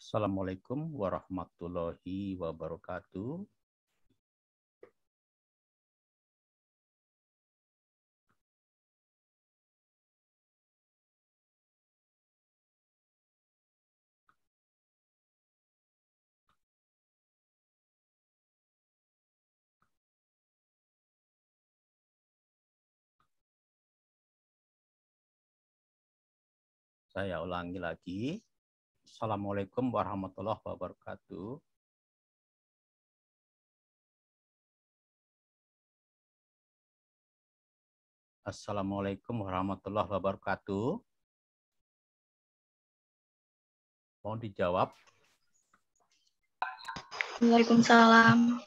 Assalamualaikum warahmatullahi wabarakatuh. Saya ulangi lagi. Assalamualaikum warahmatullahi wabarakatuh. Assalamualaikum warahmatullahi wabarakatuh. Mohon dijawab. Waalaikumsalam.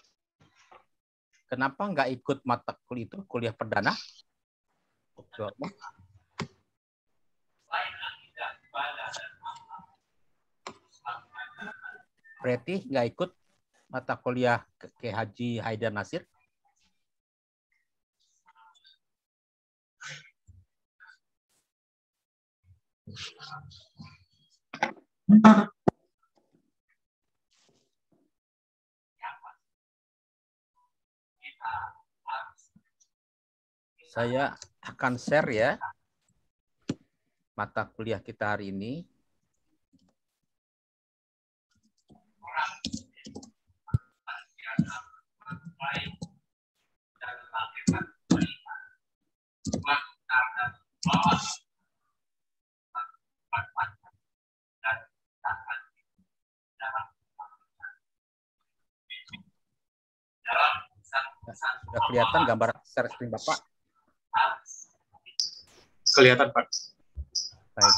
Kenapa nggak ikut mata kuliah itu, kuliah perdana? Berarti nggak ikut mata kuliah ke Haji Haidar Nasir? Saya akan share ya mata kuliah kita hari ini. Sudah kelihatan gambar share screen Bapak? Kelihatan, Pak. Baik,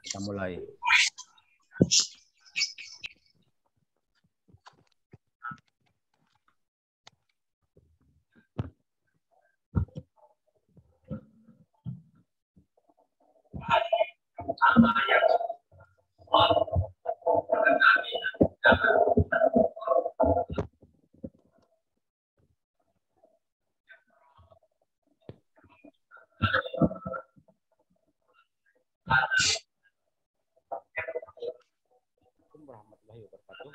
kita mulai. Assalamualaikum warahmatullahi wabarakatuh.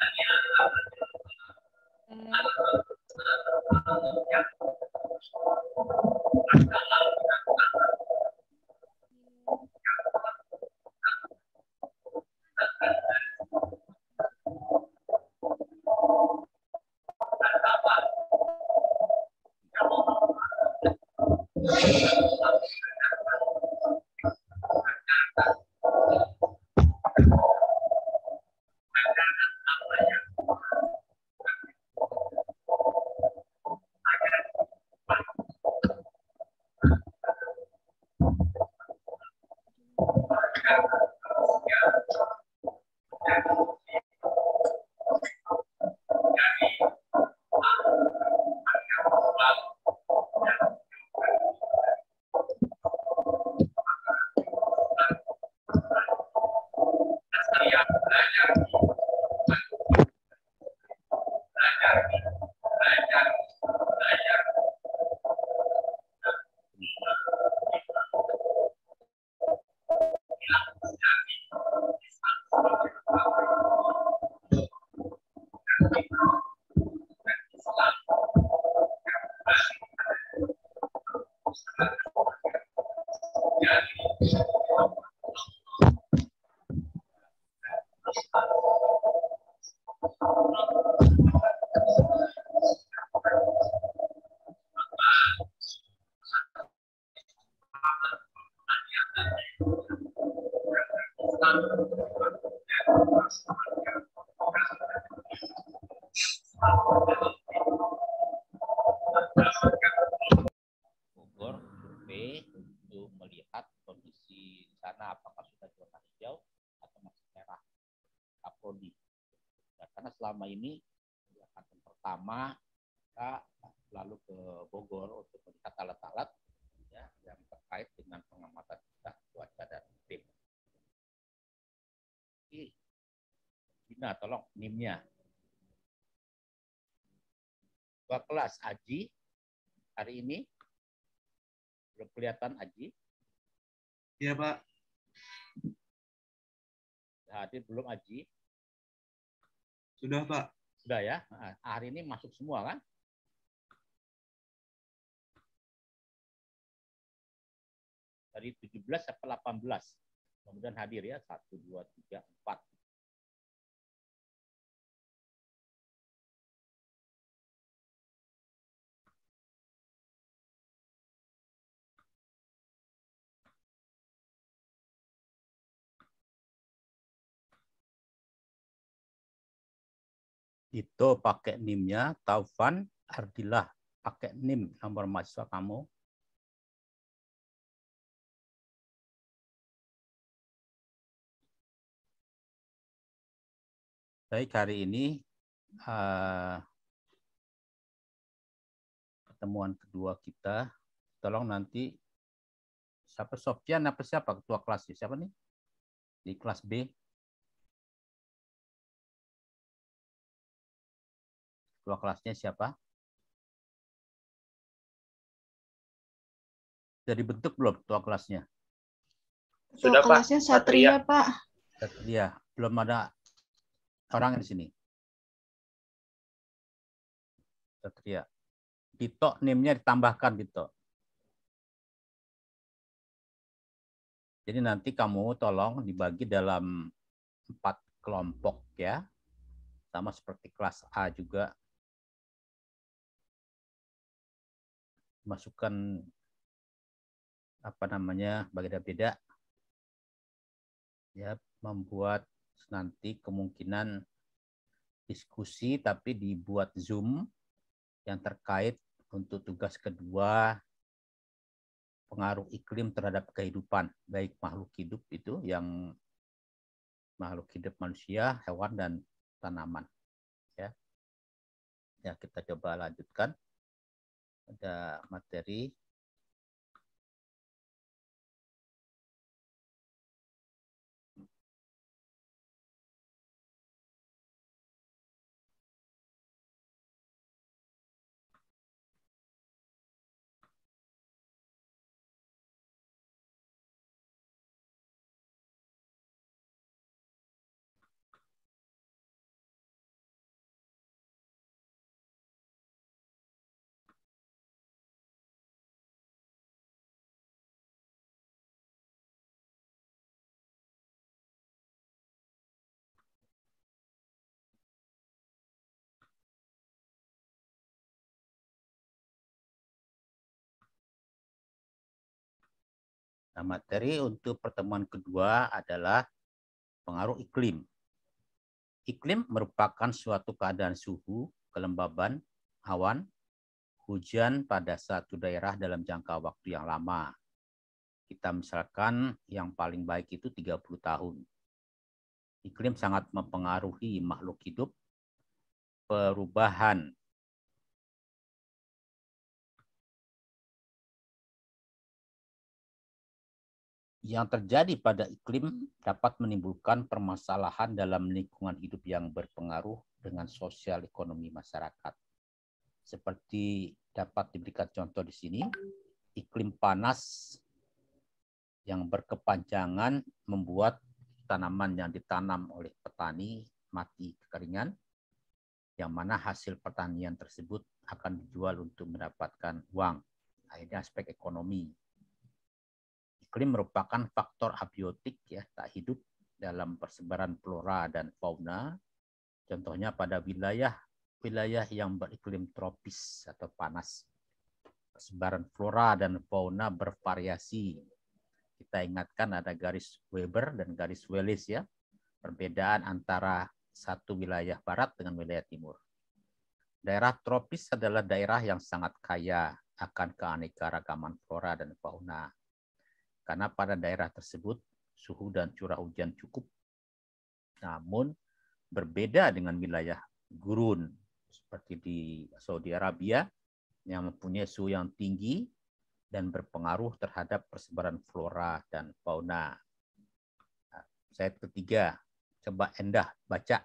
Bogor survei untuk melihat kondisi di sana apakah sudah zona hijau atau masih merah kaprodi. Ya, karena selama ini angkatan pertama kita lalu ke Bogor untuk melihat alat-alat ya, yang terkait dengan pengamatan kita cuaca dan iklim. Bina, tolong NIM-nya. Dua kelas Aji hari ini belum kelihatan Aji. Iya, Pak. Hadir belum Aji? Sudah, Pak. Sudah ya? Nah, hari ini masuk semua kan? Dari 17 sampai 18. Kemudian hadir ya. 1, 2, 3, 4. Itu pakai NIM-nya, Taufan, Ardillah, pakai NIM nomor mahasiswa kamu. Baik, hari ini pertemuan kedua kita. Tolong nanti siapa Sofyan apa siapa ketua kelasnya? Siapa nih? Di kelas B. Ketua kelasnya siapa? Sudah dibentuk belum ketua kelasnya? Ketua kelasnya Satria, Pak. Satria. Belum ada orang di sini. Satria. Dito, NIM-nya ditambahkan Dito. Jadi nanti kamu tolong dibagi dalam 4 kelompok ya. Sama seperti kelas A juga. Masukkan beda-beda. Ya, membuat nanti kemungkinan diskusi tapi dibuat Zoom yang terkait untuk tugas kedua pengaruh iklim terhadap kehidupan baik makhluk hidup itu yang makhluk hidup manusia, hewan dan tanaman. Ya. Ya, kita coba lanjutkan. Ada materi. Nah, materi untuk pertemuan kedua adalah pengaruh iklim. Iklim merupakan suatu keadaan suhu, kelembaban, awan, hujan pada satu daerah dalam jangka waktu yang lama. Kita misalkan yang paling baik itu 30 tahun. Iklim sangat mempengaruhi makhluk hidup. Perubahan yang terjadi pada iklim dapat menimbulkan permasalahan dalam lingkungan hidup yang berpengaruh dengan sosial ekonomi masyarakat. Seperti dapat diberikan contoh di sini, iklim panas yang berkepanjangan membuat tanaman yang ditanam oleh petani mati kekeringan, yang mana hasil pertanian tersebut akan dijual untuk mendapatkan uang. Akhirnya aspek ekonomi. Iklim merupakan faktor abiotik ya, tak hidup dalam persebaran flora dan fauna. Contohnya pada wilayah yang beriklim tropis atau panas. Persebaran flora dan fauna bervariasi. Kita ingatkan ada garis Weber dan garis Wallace ya. Perbedaan antara satu wilayah barat dengan wilayah timur. Daerah tropis adalah daerah yang sangat kaya akan keanekaragaman flora dan fauna. Karena pada daerah tersebut suhu dan curah hujan cukup. Namun berbeda dengan wilayah gurun seperti di Saudi Arabia yang mempunyai suhu yang tinggi dan berpengaruh terhadap persebaran flora dan fauna. Slide ketiga, coba Endah baca.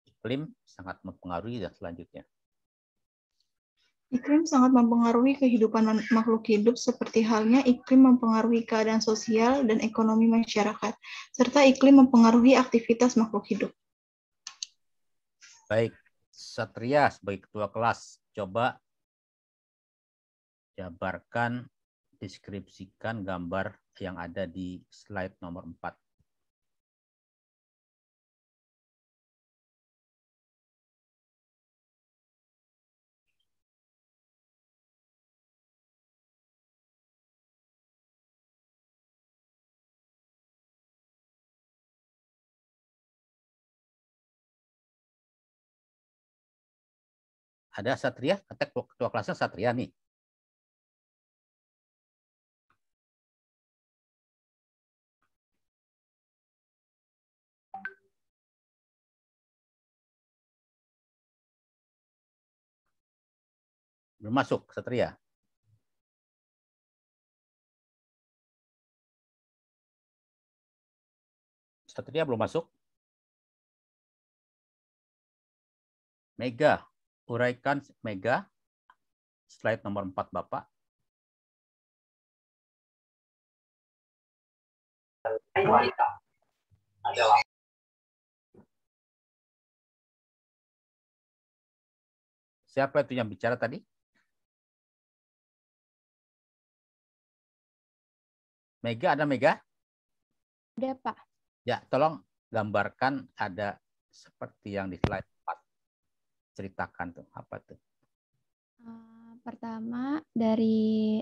Iklim sangat mempengaruhi dan selanjutnya. Iklim sangat mempengaruhi kehidupan makhluk hidup seperti halnya iklim mempengaruhi keadaan sosial dan ekonomi masyarakat, serta iklim mempengaruhi aktivitas makhluk hidup. Baik, Satria sebagai ketua kelas, coba jabarkan, deskripsikan gambar yang ada di slide nomor 4. Ada Satria, kata ketua kelasnya Satria nih. Belum masuk, Satria. Satria belum masuk. Mega, uraikan Mega, slide nomor 4 Bapak. Siapa itu yang bicara tadi? Mega, ada Mega? Ada, Pak. Ya, tolong gambarkan ada seperti yang di slide 4. Ceritakan tuh, apa tuh? Pertama dari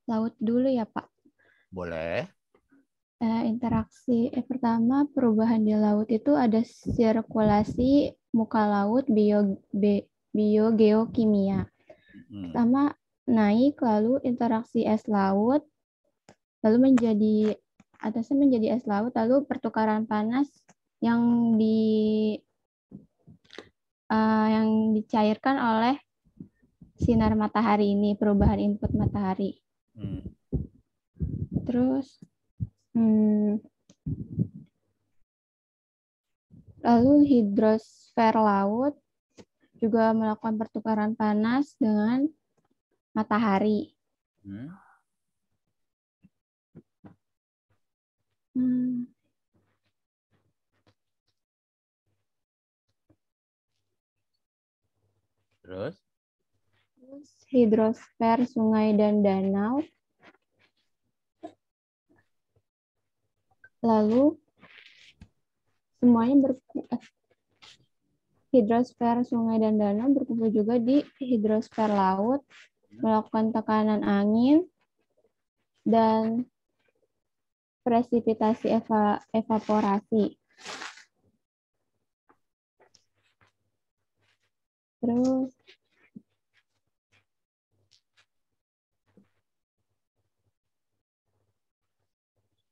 laut dulu ya, Pak. Boleh. Interaksi pertama perubahan di laut itu ada sirkulasi muka laut biogeokimia. Pertama naik, lalu interaksi es laut, lalu atasnya menjadi es laut, lalu pertukaran panas yang dicairkan oleh sinar matahari ini, perubahan input matahari. Terus lalu hidrosfer laut juga melakukan pertukaran panas dengan matahari. Terus Hidrosfer sungai dan danau. Lalu semuanya hidrosfer sungai dan danau berkumpul juga di hidrosfer laut, melakukan tekanan angin dan presipitasi evaporasi.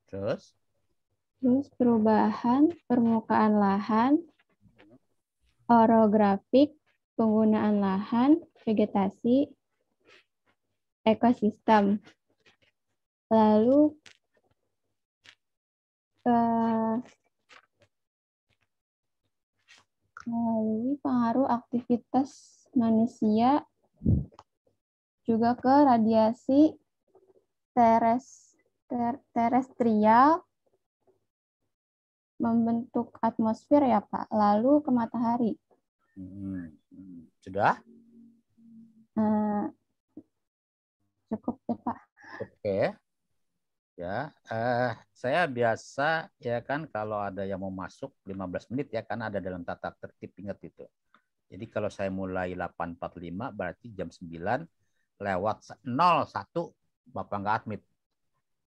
Terus perubahan permukaan lahan, orografik, penggunaan lahan, vegetasi, ekosistem. Lalu melalui pengaruh aktivitas manusia juga ke radiasi terestrial membentuk atmosfer ya Pak, lalu ke matahari. Sudah? Cukup ya Pak. Oke. Ya, saya biasa ya kan kalau ada yang mau masuk 15 menit ya kan ada dalam tata tertib, ingat itu. Jadi kalau saya mulai 8.45 berarti jam 9 lewat 01 Bapak nggak admit.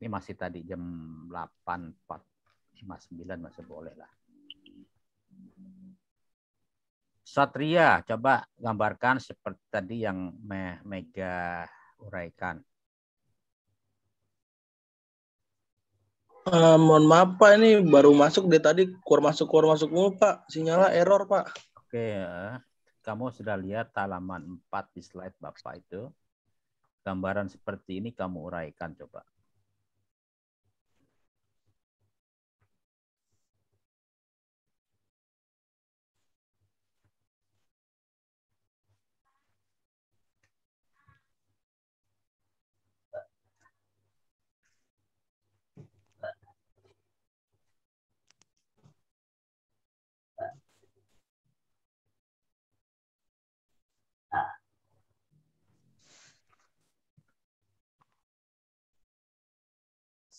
Ini masih tadi jam 8.59 masih boleh lah. Satria, coba gambarkan seperti tadi yang Mega uraikan. Mohon maaf Pak, ini baru masuk deh tadi, keluar masuk mulu Pak, sinyalnya error Pak. Oke, kamu sudah lihat halaman 4 di slide Bapak itu. Gambaran seperti ini kamu uraikan coba.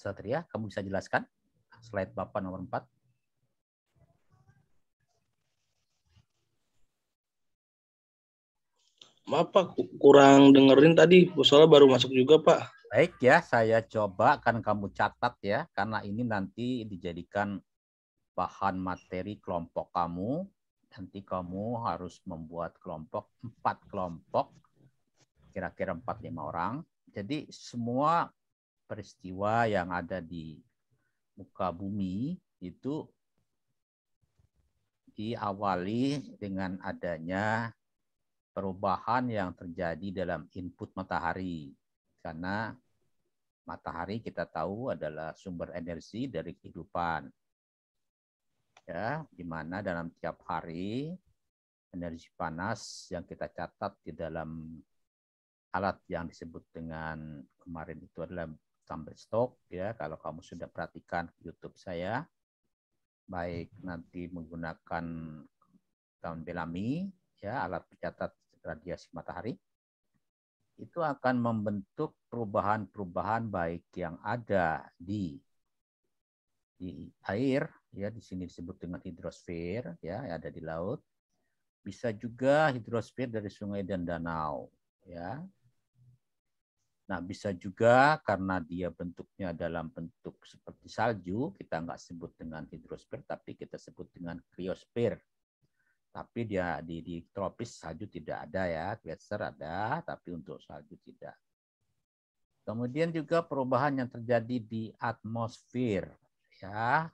Satria, kamu bisa jelaskan slide Bapak nomor 4? Maaf Pak, kurang dengerin tadi. Soalnya baru masuk juga Pak. Baik ya, saya coba akan kamu catat ya, karena ini nanti dijadikan bahan materi kelompok kamu. Nanti kamu harus membuat kelompok, 4 kelompok, kira-kira 4-5 orang. Jadi semua peristiwa yang ada di muka bumi itu diawali dengan adanya perubahan yang terjadi dalam input matahari. Karena matahari kita tahu adalah sumber energi dari kehidupan. Ya, di mana dalam tiap hari energi panas yang kita catat di dalam alat yang disebut dengan kemarin itu adalah Thunderstock ya. Kalau kamu sudah perhatikan YouTube saya, baik nanti menggunakan Tahun Bellamy ya, alat pencatat radiasi matahari, itu akan membentuk perubahan-perubahan baik yang ada di air ya, di sini disebut dengan hidrosfer ya, yang ada di laut. Bisa juga hidrosfer dari sungai dan danau ya. Nah, bisa juga karena dia bentuknya dalam bentuk seperti salju, kita nggak sebut dengan hidrosfer, tapi kita sebut dengan kriosfer. Tapi dia di tropis salju tidak ada ya, glacier ada, tapi untuk salju tidak. Kemudian juga perubahan yang terjadi di atmosfer ya.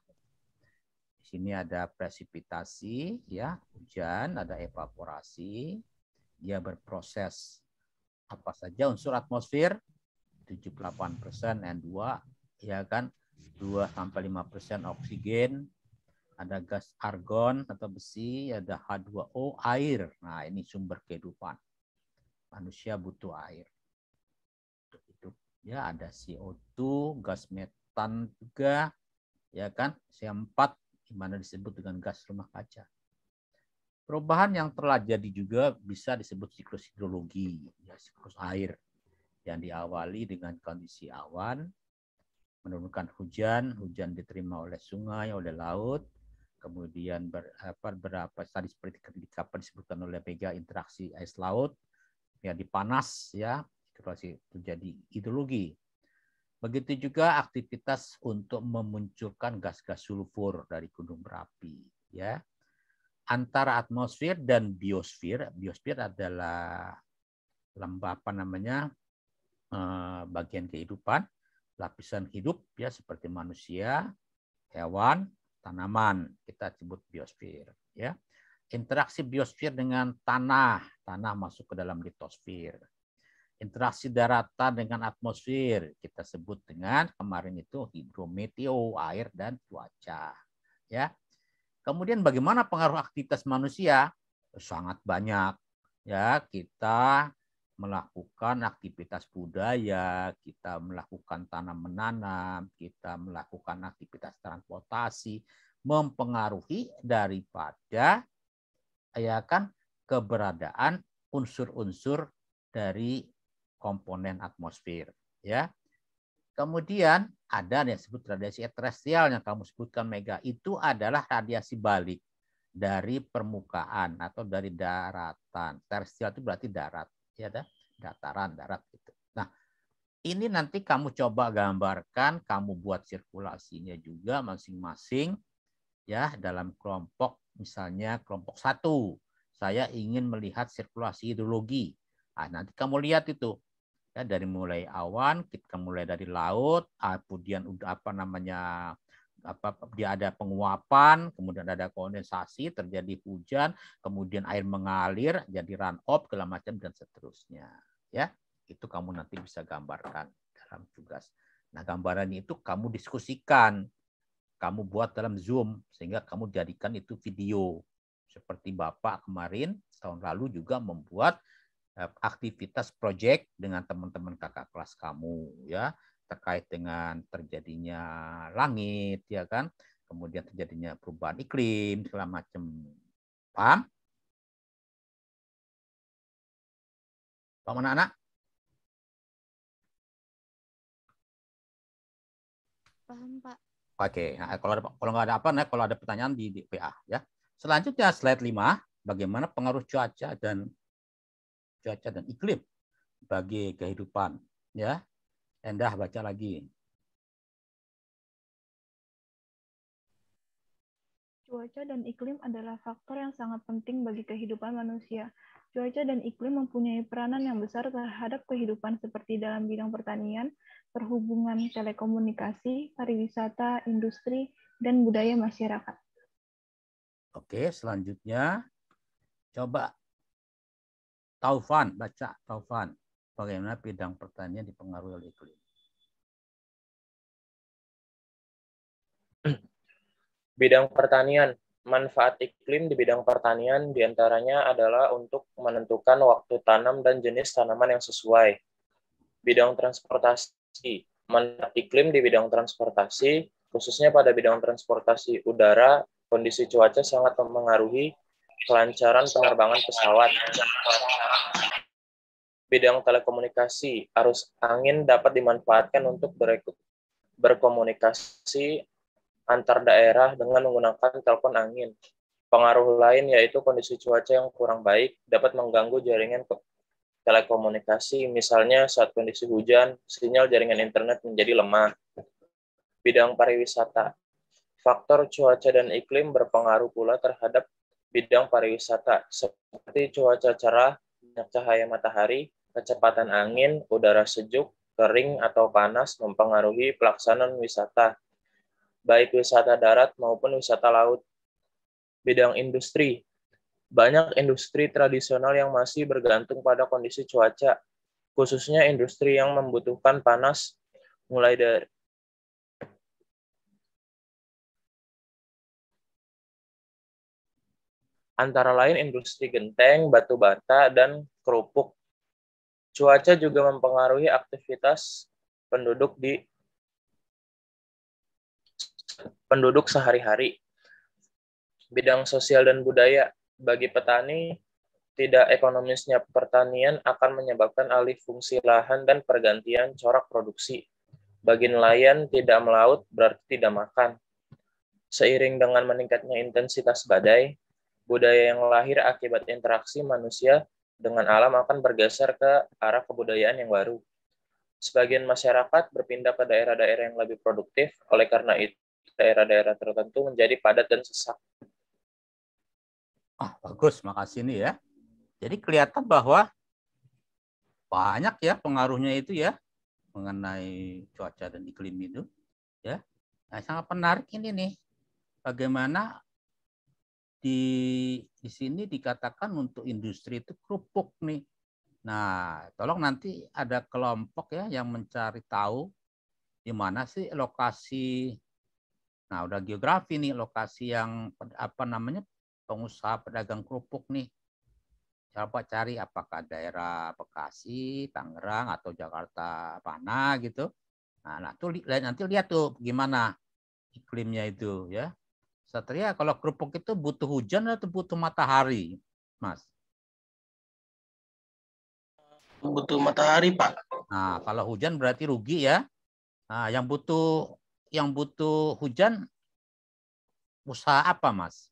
Di sini ada presipitasi ya, hujan, ada evaporasi. Dia berproses apa saja unsur atmosfer, 78% N2 ya kan, 2-5% oksigen, ada gas argon atau besi, ada H2O, air. Nah, ini sumber kehidupan. Manusia butuh air. Untuk hidup. Ya, ada CO2, gas metan juga, ya kan? C4, di mana disebut dengan gas rumah kaca. Perubahan yang telah jadi juga bisa disebut siklus hidrologi, ya, siklus air, yang diawali dengan kondisi awan, menurunkan hujan, hujan diterima oleh sungai, oleh laut, kemudian berapa tadi seperti kapan disebutkan oleh Mega, interaksi ais laut, ya dipanas ya, situasi terjadi hidrologi. Begitu juga aktivitas untuk memunculkan gas-gas sulfur dari gunung berapi ya. Antara atmosfer dan biosfer, biosfer adalah lembah apa namanya, bagian kehidupan, lapisan hidup ya, seperti manusia, hewan, tanaman, kita sebut biosfer ya. Interaksi biosfer dengan tanah, tanah masuk ke dalam litosfer. Interaksi daratan dengan atmosfer kita sebut dengan kemarin itu hidrometeo, air dan cuaca ya. Kemudian bagaimana pengaruh aktivitas manusia? Sangat banyak ya. Kita melakukan aktivitas budaya, kita melakukan tanam menanam, kita melakukan aktivitas transportasi, mempengaruhi daripada ya kan keberadaan unsur-unsur dari komponen atmosfer ya. Kemudian ada yang disebut radiasi terestrial yang kamu sebutkan Mega, itu adalah radiasi balik dari permukaan atau dari daratan. Terestrial itu berarti darat, ya, dataran, darat gitu. Nah, ini nanti kamu coba gambarkan, kamu buat sirkulasinya juga masing-masing ya dalam kelompok, misalnya kelompok 1. Saya ingin melihat sirkulasi hidrologi. Nah, nanti kamu lihat itu. Ya, dari mulai awan, kita mulai dari laut, kemudian udah apa namanya, dia ada penguapan, kemudian ada kondensasi, terjadi hujan, kemudian air mengalir, jadi run off, segala macam dan seterusnya. Ya, itu kamu nanti bisa gambarkan dalam tugas. Nah, gambarannya itu kamu diskusikan, kamu buat dalam Zoom sehingga kamu jadikan itu video. Seperti Bapak kemarin tahun lalu juga membuat aktivitas proyek dengan teman-teman kakak kelas kamu ya, terkait dengan terjadinya langit ya kan, kemudian terjadinya perubahan iklim segala macam. Paham? Paham anak-anak? Paham, Pak. Oke, nah, kalau nggak ada apa, nah, kalau ada pertanyaan di PA ya. Selanjutnya slide 5, bagaimana pengaruh cuaca dan iklim bagi kehidupan ya. Endah baca lagi. Cuaca dan iklim adalah faktor yang sangat penting bagi kehidupan manusia. Cuaca dan iklim mempunyai peranan yang besar terhadap kehidupan seperti dalam bidang pertanian, perhubungan, telekomunikasi, pariwisata, industri, dan budaya masyarakat. Oke, selanjutnya coba Taufan, baca Taufan. Bagaimana bidang pertanian dipengaruhi oleh iklim? Bidang pertanian. Manfaat iklim di bidang pertanian diantaranya adalah untuk menentukan waktu tanam dan jenis tanaman yang sesuai. Bidang transportasi. Manfaat iklim di bidang transportasi, khususnya pada bidang transportasi udara, kondisi cuaca sangat mempengaruhi kelancaran penerbangan pesawat. Bidang telekomunikasi, arus angin dapat dimanfaatkan untuk berkomunikasi antar daerah dengan menggunakan telepon angin. Pengaruh lain yaitu kondisi cuaca yang kurang baik dapat mengganggu jaringan telekomunikasi, misalnya saat kondisi hujan, sinyal jaringan internet menjadi lemah. Bidang pariwisata. Faktor cuaca dan iklim berpengaruh pula terhadap bidang pariwisata, seperti cuaca cerah, cahaya matahari, kecepatan angin, udara sejuk, kering atau panas mempengaruhi pelaksanaan wisata, baik wisata darat maupun wisata laut. Bidang industri. Banyak industri tradisional yang masih bergantung pada kondisi cuaca, khususnya industri yang membutuhkan panas, mulai dari antara lain industri genteng, batu bata, dan kerupuk. Cuaca juga mempengaruhi aktivitas penduduk sehari-hari. Bidang sosial dan budaya. Bagi petani, tidak ekonomisnya pertanian akan menyebabkan alih fungsi lahan dan pergantian corak produksi. Bagi nelayan, tidak melaut berarti tidak makan. Seiring dengan meningkatnya intensitas badai, budaya yang lahir akibat interaksi manusia dengan alam akan bergeser ke arah kebudayaan yang baru. Sebagian masyarakat berpindah ke daerah-daerah yang lebih produktif, oleh karena itu daerah-daerah tertentu menjadi padat dan sesak. Bagus, makasih nih ya. Jadi kelihatan bahwa banyak ya pengaruhnya itu ya mengenai cuaca dan iklim itu ya. Nah, sangat menarik ini nih. Bagaimana di sini dikatakan untuk industri itu kerupuk nih. Nah, tolong nanti ada kelompok ya yang mencari tahu di mana sih lokasi. Nah, udah geografi nih lokasi yang pengusaha pedagang kerupuk nih. Coba cari apakah daerah Bekasi, Tangerang atau Jakarta mana gitu. Nah, nanti lihat tuh gimana iklimnya itu ya. Satria, kalau kerupuk itu butuh hujan atau butuh matahari, Mas? Butuh matahari, Pak. Nah, kalau hujan berarti rugi ya. Nah, yang butuh hujan usaha apa, Mas?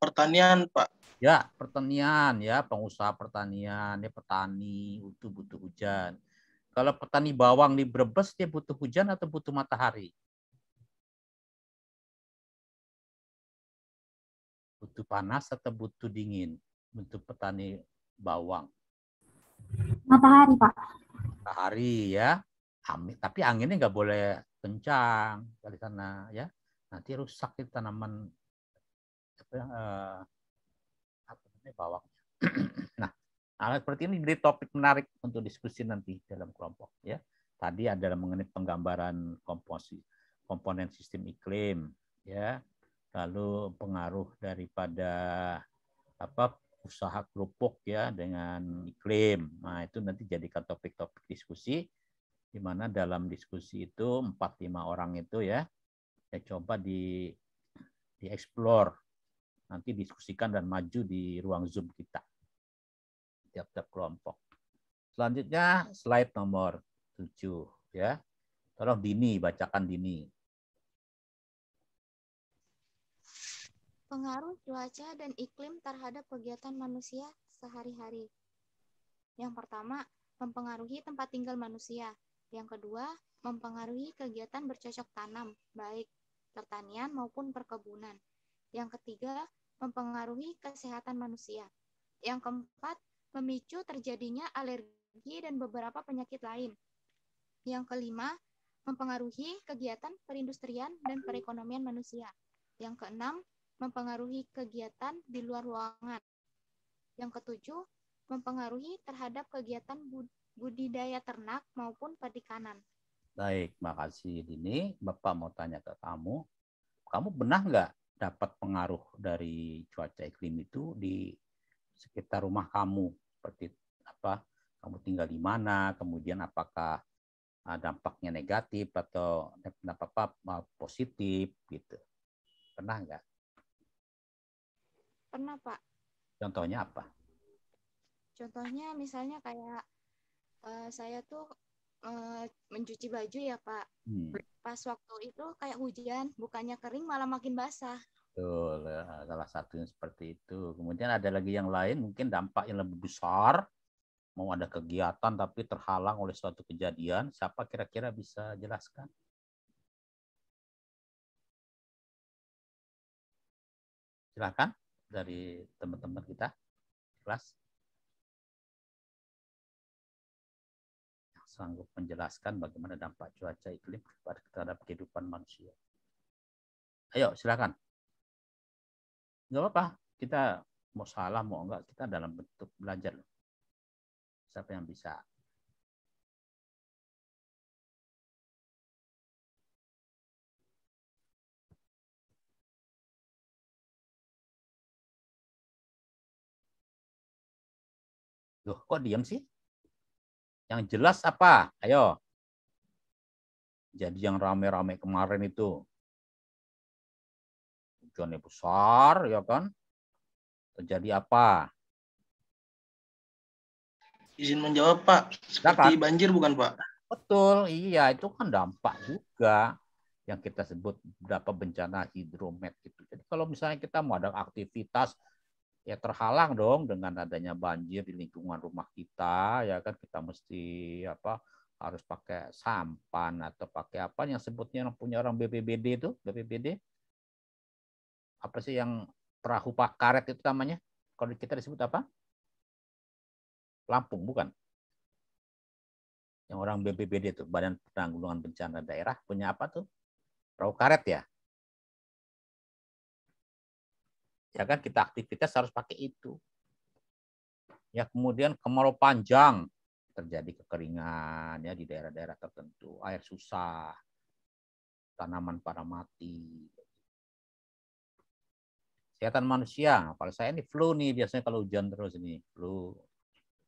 Pertanian, Pak. Ya, pertanian ya, pengusaha pertanian, ya petani itu butuh hujan. Kalau petani bawang di Brebes dia butuh hujan atau butuh matahari? Butuh panas atau butuh dingin untuk petani bawang? Matahari, Pak. Matahari ya. Tapi anginnya nggak boleh kencang dari sana ya. Nanti rusak tanaman bawangnya. Nah, hal seperti ini jadi topik menarik untuk diskusi nanti dalam kelompok ya. Tadi adalah mengenai penggambaran komponen sistem iklim ya. Lalu pengaruh daripada usaha kerupuk ya dengan iklim. Nah, itu nanti jadikan topik-topik diskusi di mana dalam diskusi itu 4-5 orang itu ya coba dieksplor, nanti diskusikan dan maju di ruang Zoom kita tiap-tiap kelompok. Selanjutnya slide nomor 7 ya. Tolong Dini, bacakan Dini. Pengaruh cuaca dan iklim terhadap kegiatan manusia sehari-hari. Yang pertama, mempengaruhi tempat tinggal manusia. Yang kedua, mempengaruhi kegiatan bercocok tanam, baik pertanian maupun perkebunan. Yang ketiga, mempengaruhi kesehatan manusia. Yang keempat, memicu terjadinya alergi dan beberapa penyakit lain. Yang kelima, mempengaruhi kegiatan perindustrian dan perekonomian manusia. Yang keenam, mempengaruhi kegiatan di luar ruangan. Yang ketujuh, mempengaruhi terhadap kegiatan budidaya ternak maupun perikanan. Baik, makasih Dini. Bapak mau tanya ke kamu. Kamu pernah nggak dapat pengaruh dari cuaca iklim itu di sekitar rumah kamu? Seperti apa? Kamu tinggal di mana? Kemudian apakah dampaknya negatif atau apa positif gitu? Pernah nggak? Pernah, Pak. Contohnya apa? Contohnya misalnya kayak saya tuh mencuci baju ya, Pak. Pas waktu itu kayak hujan, bukannya kering malah makin basah. Betul, salah satunya seperti itu. Kemudian ada lagi yang lain, mungkin dampak yang lebih besar, mau ada kegiatan tapi terhalang oleh suatu kejadian. Siapa kira-kira bisa jelaskan? Silakan dari teman-teman kita kelas yang sanggup menjelaskan bagaimana dampak cuaca iklim terhadap kehidupan manusia. Ayo, silakan. Nggak apa-apa, kita mau salah mau enggak, kita dalam bentuk belajar. Siapa yang bisa? Loh, kok diam sih? Yang jelas apa? Ayo. Jadi yang rame-rame kemarin itu. Hujannya besar, ya kan? Terjadi apa? Izin menjawab, Pak. Seperti banjir bukan, Pak? Betul, iya. Itu kan dampak juga yang kita sebut beberapa bencana hidromet gitu. Jadi kalau misalnya kita mau ada aktivitas, ya terhalang dong dengan adanya banjir di lingkungan rumah kita, ya kan kita mesti harus pakai sampan atau pakai apa yang sebutnya yang punya orang BPBD itu, BPBD. Apa sih yang perahu pak karet itu namanya? Kalau kita disebut apa? Lampung, bukan? Yang orang BPBD itu, Badan Penanggulangan Bencana Daerah, punya apa tuh? Perahu karet ya? Ya kan kita aktivitas harus pakai itu. Ya kemudian kemarau panjang, terjadi kekeringan ya di daerah-daerah tertentu, air susah, tanaman pada mati. Kesehatan manusia, kalau saya ini flu nih biasanya kalau hujan terus ini flu,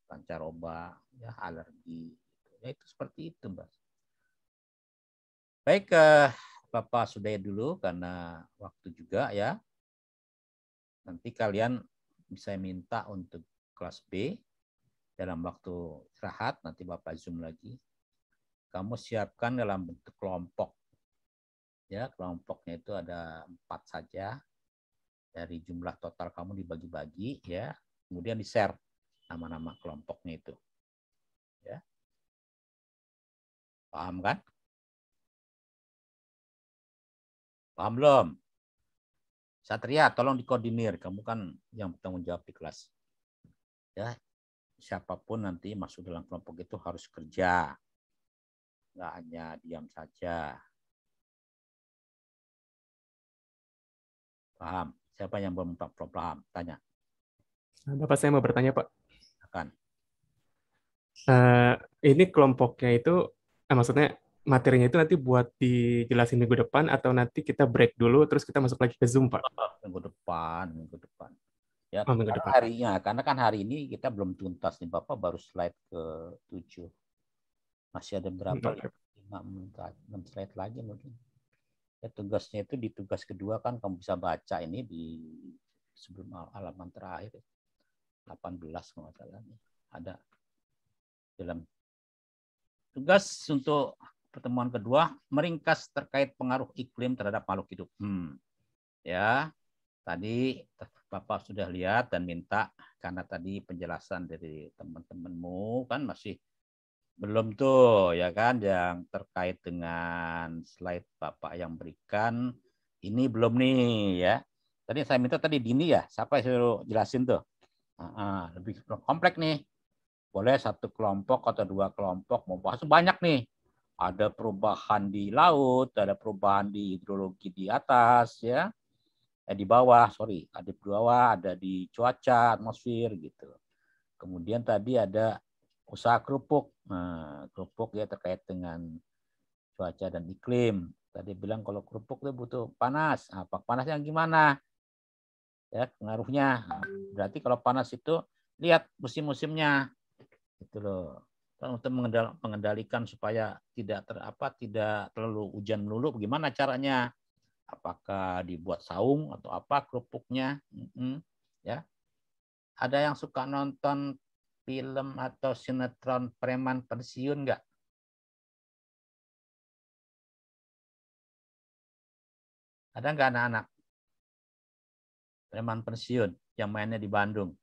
pancaroba, ya alergi, ya itu seperti itu, Mbak. Baik, Bapak sudahi dulu karena waktu juga ya. Nanti kalian bisa minta untuk kelas B dalam waktu istirahat, nanti Bapak Zoom lagi. Kamu siapkan dalam bentuk kelompok. Ya, kelompoknya itu ada 4 saja. Dari jumlah total kamu dibagi-bagi ya. Kemudian di-share nama-nama kelompoknya itu. Ya. Paham kan? Paham belum? Satria, tolong dikoordinir. Kamu kan yang bertanggung jawab di kelas. Ya, siapapun nanti masuk dalam kelompok itu harus kerja. Nggak hanya diam saja. Paham? Siapa yang belum paham? Tanya. Bapak, saya mau bertanya, Pak. Akan. Ini kelompoknya itu, maksudnya materinya itu nanti buat dijelasin minggu depan atau nanti kita break dulu terus kita masuk lagi ke Zoom, Pak? Minggu depan. Ya, minggu depan. Harinya, karena kan hari ini kita belum tuntas nih, Bapak baru slide ke-7. Masih ada berapa? 5-6 slide lagi mungkin. Ya, tugasnya itu di tugas kedua kan kamu bisa baca ini di sebelum halaman terakhir 18 kalau nggak salah nih. Ada dalam tugas untuk pertemuan kedua, meringkas terkait pengaruh iklim terhadap makhluk hidup. Ya, tadi Bapak sudah lihat dan minta, karena tadi penjelasan dari teman-temanmu kan masih belum tuh, ya kan, yang terkait dengan slide Bapak yang berikan, ini belum nih ya. Tadi saya minta tadi Dini ya, siapa yang suruh jelasin tuh? Lebih kompleks nih. Boleh satu kelompok atau dua kelompok mau bahas banyak nih. Ada perubahan di laut, ada perubahan di hidrologi di atas ya. Di bawah, sorry, ada di bawah, ada di cuaca, atmosfer gitu. Kemudian tadi ada usaha kerupuk. Nah, kerupuk ya terkait dengan cuaca dan iklim. Tadi bilang kalau kerupuk itu butuh panas. Apa panasnya gimana? Ya, pengaruhnya. Berarti kalau panas itu lihat musim-musimnya. Gitu loh. Untuk mengendalikan supaya tidak terlalu hujan melulu, bagaimana caranya? Apakah dibuat saung atau apa kerupuknya? Ya. Ada yang suka nonton film atau sinetron preman pensiun nggak? Ada nggak anak-anak? Preman pensiun yang mainnya di Bandung.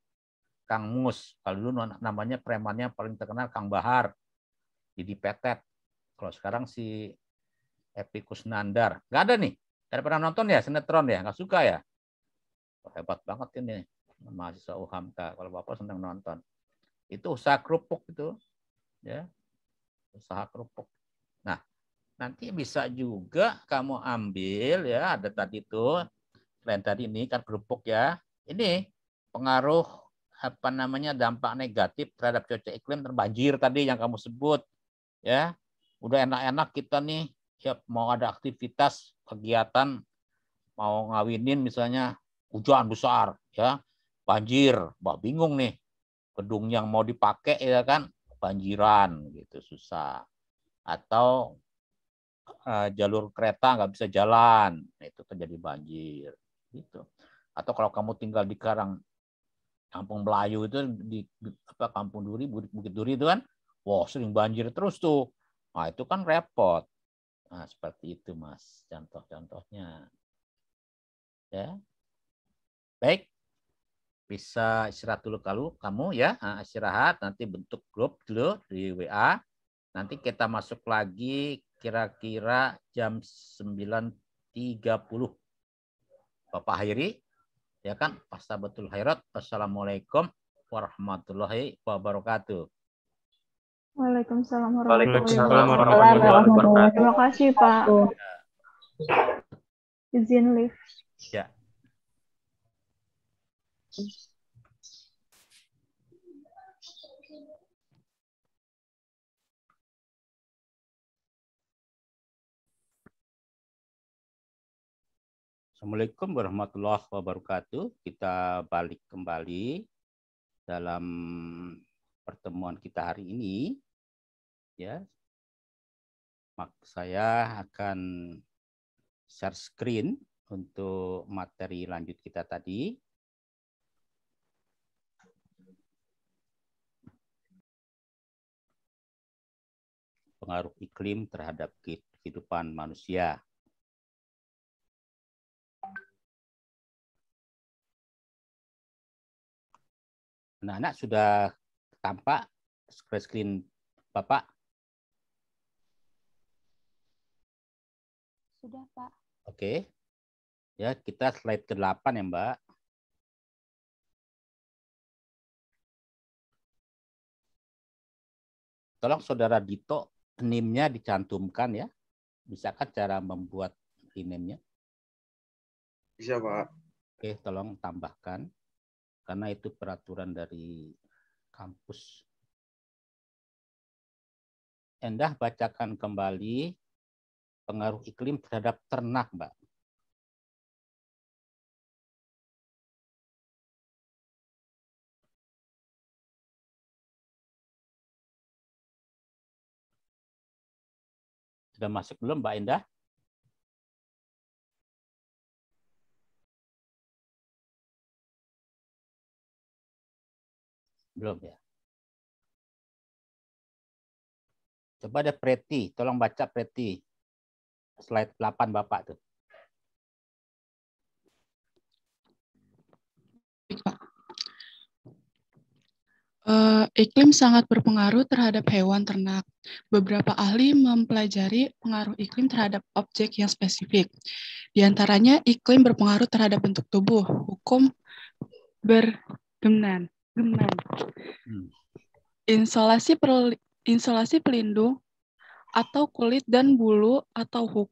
Kang Mus, kalau dulu namanya premannya paling terkenal Kang Bahar, Didi Petet. Kalau sekarang si Epi Kusnandar. Nggak ada nih? Nggak pernah nonton ya sinetron ya? Nggak suka ya? Hebat banget ini mahasiswa UHAMK. Kalau Bapak senang nonton. Itu usaha kerupuk itu. Ya, usaha kerupuk. Nah, nanti bisa juga kamu ambil ya, ada tadi tuh, selain tadi ini kan kerupuk ya. Ini pengaruh dampak negatif terhadap cuaca iklim dan banjir tadi yang kamu sebut ya. Udah enak-enak kita nih ya, mau ada aktivitas kegiatan, mau ngawinin misalnya, hujan besar ya, banjir, bingung nih gedung yang mau dipakai ya kan banjiran gitu, susah, atau jalur kereta nggak bisa jalan, itu terjadi banjir gitu. Atau kalau kamu tinggal di Kampung Melayu itu di Kampung Duri, Bukit Duri itu kan, sering banjir terus tuh. Nah, itu kan repot. Nah, seperti itu Mas, contoh-contohnya. Ya. Baik. Bisa istirahat dulu kamu ya, istirahat, nanti bentuk grup dulu di WA. Nanti kita masuk lagi kira-kira jam 9.30. Bapak akhiri ya kan, Fastabiqul khairat. Wassalamualaikum warahmatullahi wabarakatuh. Waalaikumsalam warahmatullahi Waalaikumsalam wabarakatuh. warahmatullahi wabarakatuh. Terima kasih Pak. Izin live. Ya. Assalamualaikum warahmatullahi wabarakatuh. Kita balik kembali dalam pertemuan kita hari ini. Ya, saya akan share screen untuk materi lanjut kita tadi. Pengaruh iklim terhadap kehidupan manusia. Anak-anak sudah tampak screen Bapak? Sudah, Pak. Oke. Ya, kita slide ke-8 ya, Mbak. Tolong Saudara Dito, NIM-nya dicantumkan ya. Bisakah cara membuat NIM-nya? Bisa, Pak. Oke, tolong tambahkan. Karena itu peraturan dari kampus. Endah bacakan kembali pengaruh iklim terhadap ternak, Mbak. Sudah masuk belum, Mbak Endah? Belum ya. Coba ada Preti, tolong baca Preti. Slide 8 Bapak tuh. Iklim sangat berpengaruh terhadap hewan ternak. Beberapa ahli mempelajari pengaruh iklim terhadap objek yang spesifik. Di antaranya, iklim berpengaruh terhadap bentuk tubuh, hukum bergeman, insulasi pelindung atau kulit dan bulu atau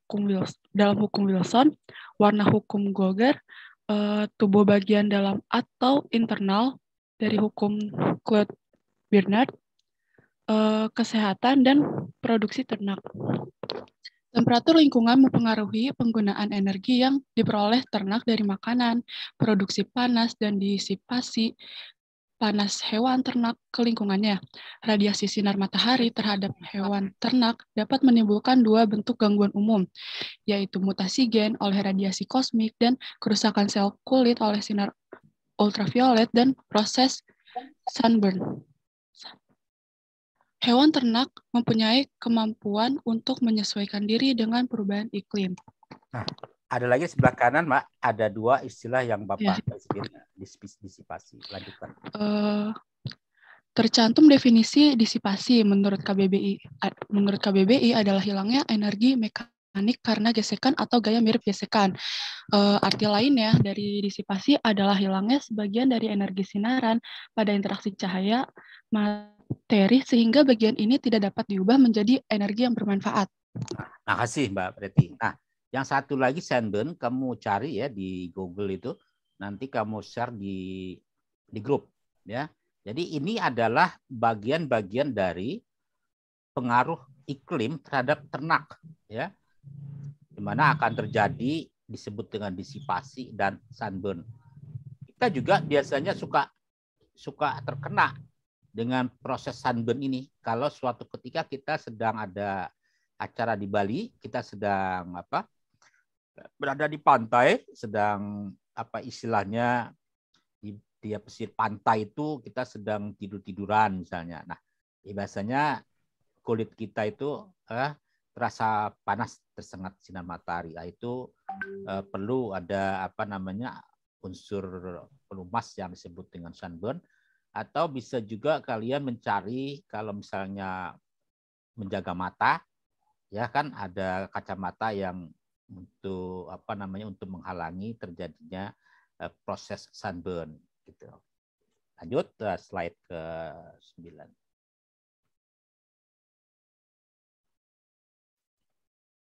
dalam hukum Wilson, warna hukum Gogger, tubuh bagian dalam atau internal dari hukum Claude Bernard, kesehatan dan produksi ternak. Temperatur lingkungan mempengaruhi penggunaan energi yang diperoleh ternak dari makanan, produksi panas, dan disipasi panas hewan ternak ke lingkungannya. Radiasi sinar matahari terhadap hewan ternak dapat menimbulkan dua bentuk gangguan umum, yaitu mutasi gen oleh radiasi kosmik dan kerusakan sel kulit oleh sinar ultraviolet dan proses sunburn. Hewan ternak mempunyai kemampuan untuk menyesuaikan diri dengan perubahan iklim. Nah, ada lagi sebelah kanan, Mbak. Ada dua istilah yang Bapak disipasi. Lanjutkan. Tercantum definisi disipasi menurut KBBI. Menurut KBBI adalah hilangnya energi mekanik karena gesekan atau gaya mirip gesekan. Arti lainnya dari disipasi adalah hilangnya sebagian dari energi sinaran pada interaksi cahaya materi sehingga bagian ini tidak dapat diubah menjadi energi yang bermanfaat. Nah, makasih Mbak Preti. Nah, yang satu lagi sunburn kamu cari ya di Google itu, nanti kamu share di grup ya. Jadi ini adalah bagian-bagian dari pengaruh iklim terhadap ternak ya. Di mana akan terjadi disebut dengan disipasi dan sunburn. Kita juga biasanya suka terkena dengan proses sunburn ini kalau suatu ketika kita sedang ada acara di Bali, kita sedang berada di pantai, sedang istilahnya di pesisir pantai itu kita sedang tiduran misalnya. Nah, biasanya kulit kita itu terasa panas tersengat sinar matahari. Nah, itu perlu ada unsur pelumas yang disebut dengan sunburn. Atau bisa juga kalian mencari kalau misalnya menjaga mata, ya kan ada kacamata yang untuk untuk menghalangi terjadinya proses sunburn gitu. Lanjut slide ke-9.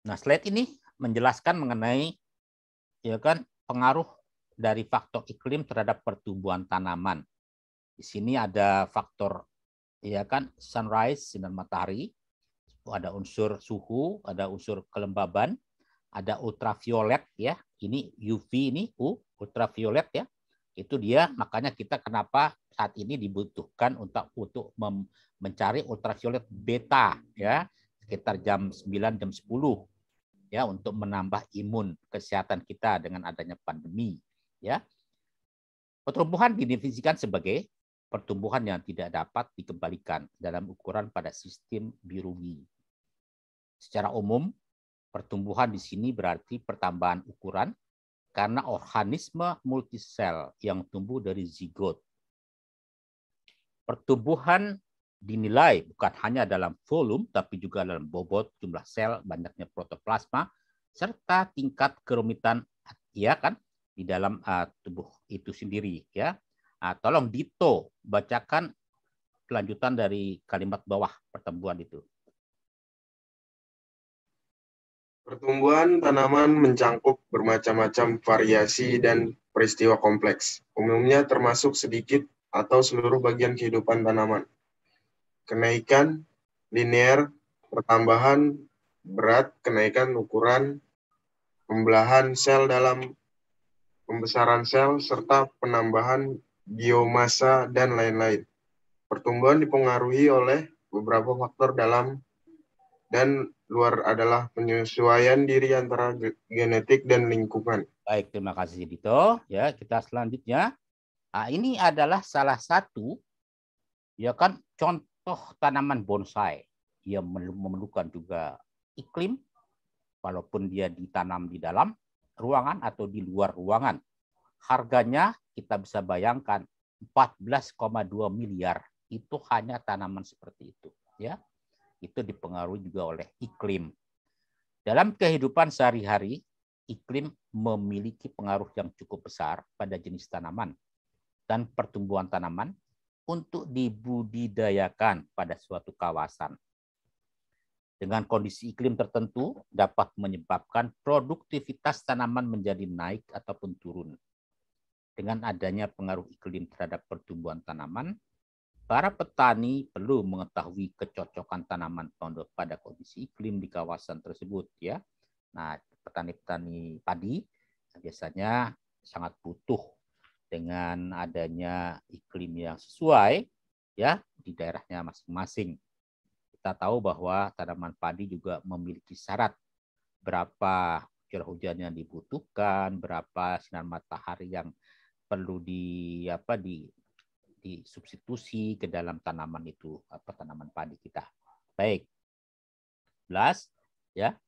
Nah, slide ini menjelaskan mengenai ya kan pengaruh dari faktor iklim terhadap pertumbuhan tanaman. Di sini ada faktor ya kan sunrise sinar matahari, ada unsur suhu, ada unsur kelembaban, ada ultraviolet ya. Ini UV ini ultraviolet ya. Itu dia makanya kita kenapa saat ini dibutuhkan untuk mencari ultraviolet beta ya sekitar jam 9 jam 10 ya untuk menambah imun kesehatan kita dengan adanya pandemi ya. Pertumbuhan didefinisikan sebagai pertumbuhan yang tidak dapat dikembalikan dalam ukuran pada sistem biologi. Secara umum, pertumbuhan di sini berarti pertambahan ukuran karena organisme multisel yang tumbuh dari zigot. Pertumbuhan dinilai bukan hanya dalam volume, tapi juga dalam bobot, jumlah sel, banyaknya protoplasma, serta tingkat kerumitan ya kan di dalam tubuh itu sendiri ya. Tolong Dito bacakan kelanjutan dari kalimat bawah pertumbuhan itu. Pertumbuhan tanaman mencangkup bermacam-macam variasi dan peristiwa kompleks. Umumnya termasuk sedikit atau seluruh bagian kehidupan tanaman. Kenaikan linear, pertambahan berat, kenaikan ukuran, pembelahan sel dalam pembesaran sel, serta penambahan biomasa, dan lain-lain. Pertumbuhan dipengaruhi oleh beberapa faktor dalam dan luar adalah penyesuaian diri antara genetik dan lingkungan. Baik, terima kasih Dito. Ya, kita selanjutnya. Nah, ini adalah salah satu ya kan contoh tanaman bonsai. ia memerlukan juga iklim, walaupun dia ditanam di dalam ruangan atau di luar ruangan. Harganya kita bisa bayangkan 14,2 miliar itu hanya tanaman seperti itu, ya. Itu dipengaruhi juga oleh iklim. Dalam kehidupan sehari-hari, iklim memiliki pengaruh yang cukup besar pada jenis tanaman dan pertumbuhan tanaman untuk dibudidayakan pada suatu kawasan. Dengan kondisi iklim tertentu dapat menyebabkan produktivitas tanaman menjadi naik ataupun turun. Dengan adanya pengaruh iklim terhadap pertumbuhan tanaman, para petani perlu mengetahui kecocokan tanaman pada kondisi iklim di kawasan tersebut, ya. Nah, petani-petani padi biasanya sangat butuh dengan adanya iklim yang sesuai, ya, di daerahnya masing-masing. Kita tahu bahwa tanaman padi juga memiliki syarat berapa curah hujan yang dibutuhkan, berapa sinar matahari yang perlu disubstitusi ke dalam tanaman itu, tanaman padi kita. Baik. 11, ya.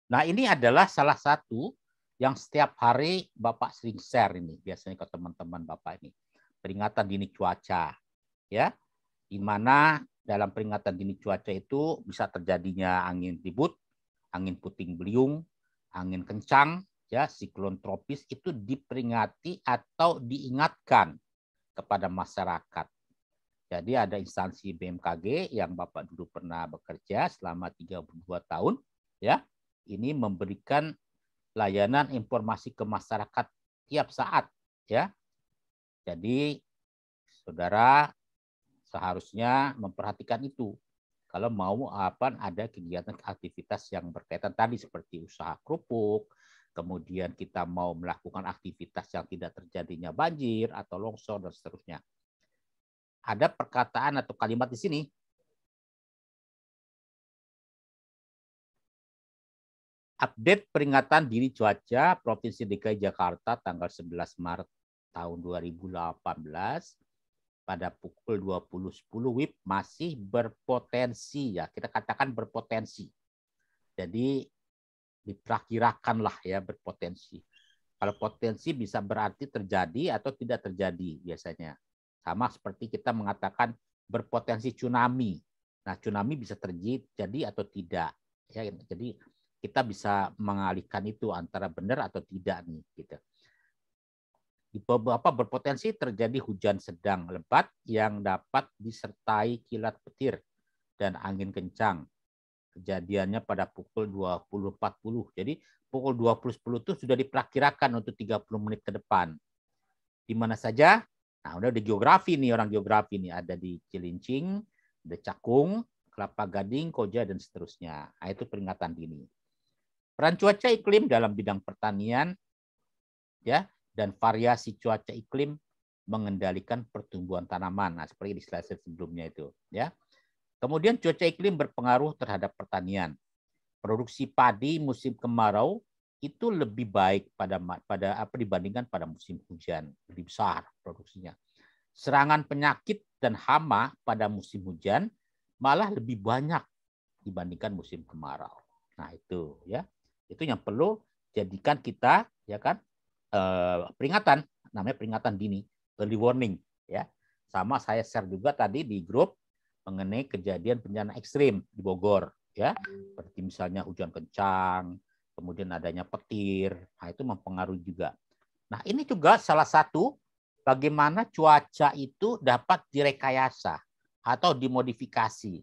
Nah, ini adalah salah satu yang setiap hari Bapak sering share ini, biasanya ke teman-teman Bapak ini. Peringatan dini cuaca, ya. Di mana dalam peringatan dini cuaca itu bisa terjadinya angin ribut, angin puting beliung, angin kencang, ya, siklon tropis itu diperingati atau diingatkan kepada masyarakat. Jadi ada instansi BMKG yang Bapak dulu pernah bekerja selama 32 tahun, ya. Ini memberikan layanan informasi ke masyarakat tiap saat, ya. Jadi saudara seharusnya memperhatikan itu. Kalau mau ada kegiatan aktivitas yang berkaitan tadi seperti usaha kerupuk, kemudian kita mau melakukan aktivitas yang tidak terjadinya banjir atau longsor dan seterusnya. Ada perkataan atau kalimat di sini. Update peringatan dini cuaca Provinsi DKI Jakarta tanggal 11 Maret tahun 2018 pada pukul 20.10 WIB masih berpotensi, ya, kita katakan berpotensi. Jadi diperkirakanlah, ya, berpotensi. Kalau potensi bisa berarti terjadi atau tidak terjadi biasanya. Sama seperti kita mengatakan berpotensi tsunami. Nah, tsunami bisa terjadi atau tidak, ya. Jadi kita bisa mengalihkan itu antara benar atau tidak nih, gitu. Di beberapa berpotensi terjadi hujan sedang lebat yang dapat disertai kilat petir dan angin kencang. Kejadiannya pada pukul 20.40. Jadi pukul 20.10 itu sudah diperkirakan untuk 30 menit ke depan. Di mana saja? Nah, udah di geografi nih, orang geografi nih, ada di Cilincing, ada Cakung, Kelapa Gading, Koja, dan seterusnya. Nah, itu peringatan dini. Peran cuaca iklim dalam bidang pertanian, ya, dan variasi cuaca iklim mengendalikan pertumbuhan tanaman. Nah, seperti di slide sebelumnya itu, ya. Kemudian cuaca iklim berpengaruh terhadap pertanian. Produksi padi musim kemarau itu lebih baik dibandingkan pada musim hujan, lebih besar produksinya. Serangan penyakit dan hama pada musim hujan malah lebih banyak dibandingkan musim kemarau. Nah, itu, ya. Itu yang perlu jadikan kita, ya kan, peringatan, namanya peringatan dini, early warning, ya. Sama saya share juga tadi di grup mengenai kejadian bencana ekstrim di Bogor, ya, seperti misalnya hujan kencang, kemudian adanya petir, nah itu mempengaruhi juga. Nah, ini juga salah satu bagaimana cuaca itu dapat direkayasa atau dimodifikasi.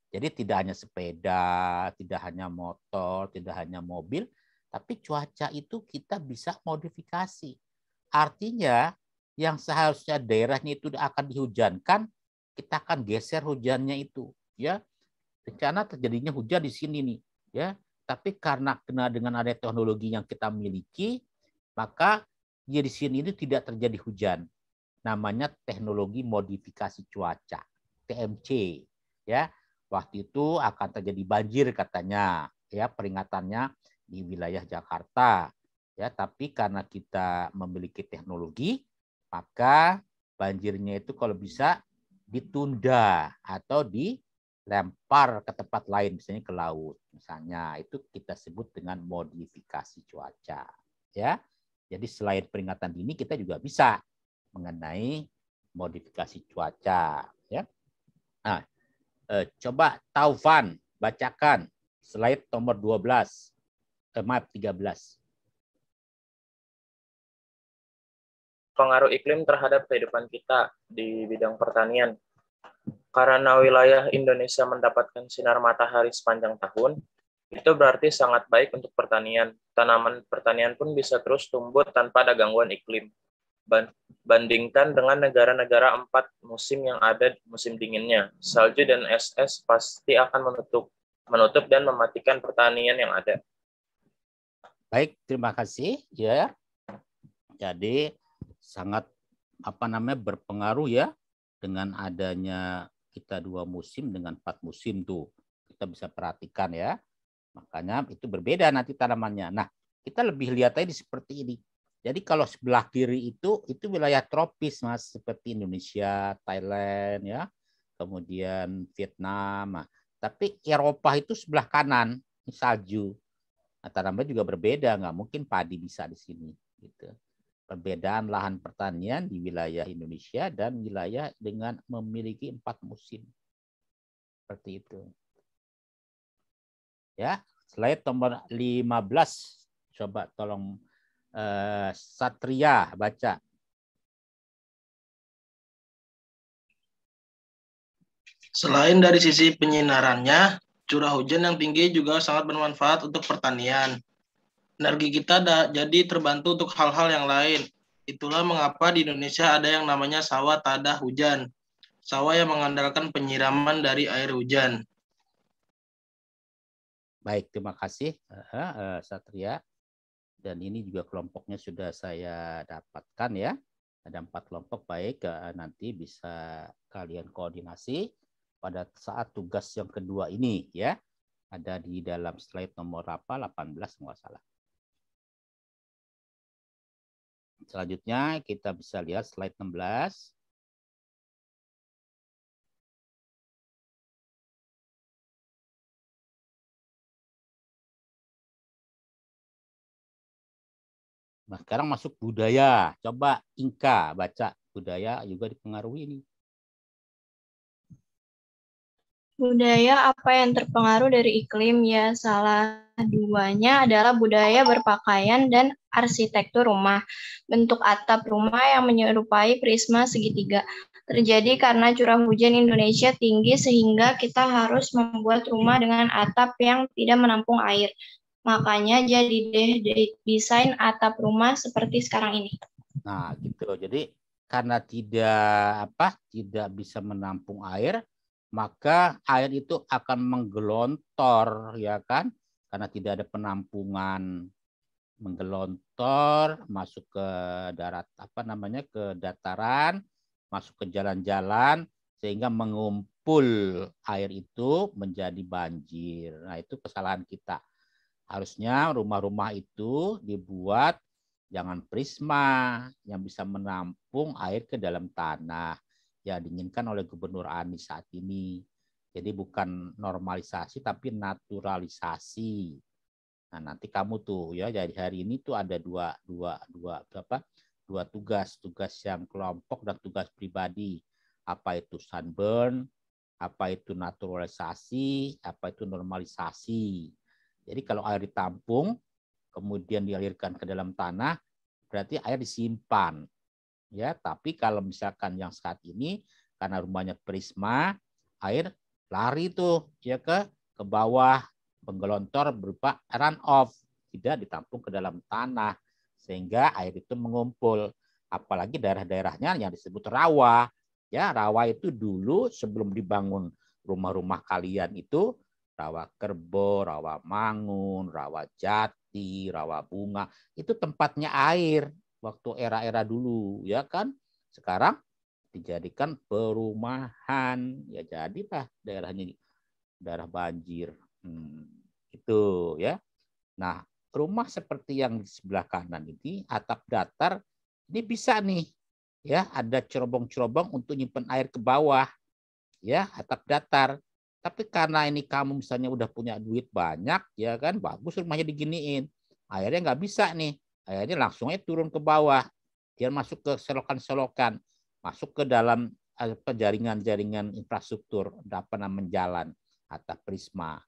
Jadi tidak hanya sepeda, tidak hanya motor, tidak hanya mobil, tapi cuaca itu kita bisa modifikasi. Artinya yang seharusnya daerahnya itu akan dihujankan, kita akan geser hujannya itu, ya. Rencana terjadinya hujan di sini nih, ya. Tapi karena dengan ada teknologi yang kita miliki, maka ya di sini itu tidak terjadi hujan. Namanya teknologi modifikasi cuaca, TMC, ya. Waktu itu akan terjadi banjir katanya, ya, peringatannya di wilayah Jakarta, ya. Tapi karena kita memiliki teknologi, maka banjirnya itu kalau bisa ditunda atau dilempar ke tempat lain, misalnya ke laut. Misalnya itu kita sebut dengan modifikasi cuaca. Ya, jadi selain peringatan dini kita juga bisa mengenai modifikasi cuaca. Ya, nah, coba Taufan bacakan slide nomor 12, maaf 13. Pengaruh iklim terhadap kehidupan kita di bidang pertanian. Karena wilayah Indonesia mendapatkan sinar matahari sepanjang tahun, itu berarti sangat baik untuk pertanian. Tanaman pertanian pun bisa terus tumbuh tanpa ada gangguan iklim. Bandingkan dengan negara-negara 4 musim yang ada musim dinginnya, salju dan es pasti akan menutup dan mematikan pertanian yang ada. Baik, terima kasih ya. Jadi sangat berpengaruh ya dengan adanya kita 2 musim dengan 4 musim tuh. Kita bisa perhatikan ya. Makanya itu berbeda nanti tanamannya. Nah, kita lebih lihat aja seperti ini. Jadi kalau sebelah kiri itu wilayah tropis, Mas, seperti Indonesia, Thailand ya. Kemudian Vietnam. Nah, tapi Eropa itu sebelah kanan, ini salju. Nah, tanamannya juga berbeda, nggak mungkin padi bisa di sini gitu. Perbedaan lahan pertanian di wilayah Indonesia dan wilayah dengan memiliki 4 musim. Seperti itu. Ya, slide nomor 15. Coba tolong Satria baca. Selain dari sisi penyinarannya, curah hujan yang tinggi juga sangat bermanfaat untuk pertanian. Energi kita jadi terbantu untuk hal-hal yang lain. Itulah mengapa di Indonesia ada yang namanya sawah tada hujan. Sawah yang mengandalkan penyiraman dari air hujan. Baik, terima kasih Satria. Dan ini juga kelompoknya sudah saya dapatkan ya. Ada 4 kelompok, baik, nanti bisa kalian koordinasi pada saat tugas yang kedua ini ya. Ada di dalam slide nomor 18 nggak salah. Selanjutnya kita bisa lihat slide 16. Nah, sekarang masuk budaya. Coba Inka baca budaya juga dipengaruhi ini. Budaya apa yang terpengaruh dari iklim? Ya, salah duanya adalah budaya berpakaian dan arsitektur rumah. Bentuk atap rumah yang menyerupai prisma segitiga terjadi karena curah hujan Indonesia tinggi sehingga kita harus membuat rumah dengan atap yang tidak menampung air. Makanya jadi deh desain atap rumah seperti sekarang ini. Nah, gitu. Jadi karena tidak bisa menampung air, maka air itu akan menggelontor, ya kan? Karena tidak ada penampungan, menggelontor masuk ke darat ke dataran, masuk ke jalan-jalan sehingga mengumpul air itu menjadi banjir. Nah, itu kesalahan kita. Harusnya rumah-rumah itu dibuat jangan prisma yang bisa menampung air ke dalam tanah. Ya, diinginkan oleh Gubernur Anies saat ini. Jadi bukan normalisasi tapi naturalisasi. Nah, nanti kamu tuh ya, jadi hari ini tuh ada dua tugas yang kelompok dan tugas pribadi. Apa itu sunburn, apa itu naturalisasi, apa itu normalisasi. Jadi kalau air ditampung kemudian dialirkan ke dalam tanah, berarti air disimpan. Ya, tapi kalau misalkan yang saat ini karena rumahnya prisma, air lari tuh ya ke bawah, menggelontor berupa run off, tidak ditampung ke dalam tanah sehingga air itu mengumpul. Apalagi daerah-daerahnya yang disebut rawa. Ya, rawa itu dulu sebelum dibangun rumah-rumah kalian itu rawa Kerbo, rawa Mangun, rawa Jati, rawa Bunga, itu tempatnya air waktu era-era dulu, ya kan? Sekarang dijadikan perumahan, ya jadilah daerahnya daerah banjir. Itu ya. Nah, rumah seperti yang di sebelah kanan ini atap datar ini bisa nih ya ada cerobong-cerobong untuk nyimpen air ke bawah, ya atap datar. Tapi karena ini kamu misalnya udah punya duit banyak, ya kan, bagus rumahnya diginiin. Airnya nggak bisa nih, airnya langsung aja turun ke bawah, dia masuk ke selokan-selokan, masuk ke dalam jaringan-jaringan infrastruktur, jalan, atap prisma,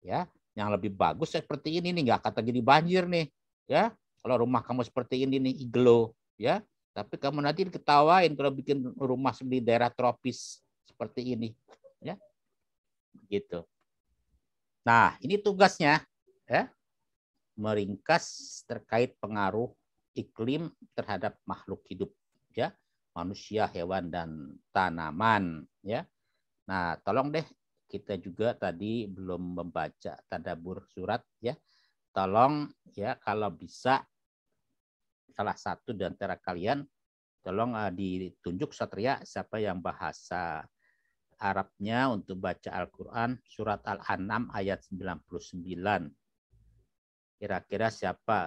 ya. Yang lebih bagus seperti ini nih, nggak akan terjadi banjir nih, ya. Kalau rumah kamu seperti ini nih, iglo, ya. Tapi kamu nanti diketawain kalau bikin rumah di daerah tropis seperti ini, ya. Gitu. Nah, ini tugasnya, ya, meringkas terkait pengaruh iklim terhadap makhluk hidup, ya, manusia, hewan, dan tanaman, ya. Nah, tolong deh, kita juga tadi belum membaca tadabbur surat, ya. Tolong, ya, kalau bisa salah satu di antara kalian, tolong ditunjuk Satria siapa yang bahasa Arabnya untuk baca Al-Quran surat Al-An'am ayat 99. Kira-kira siapa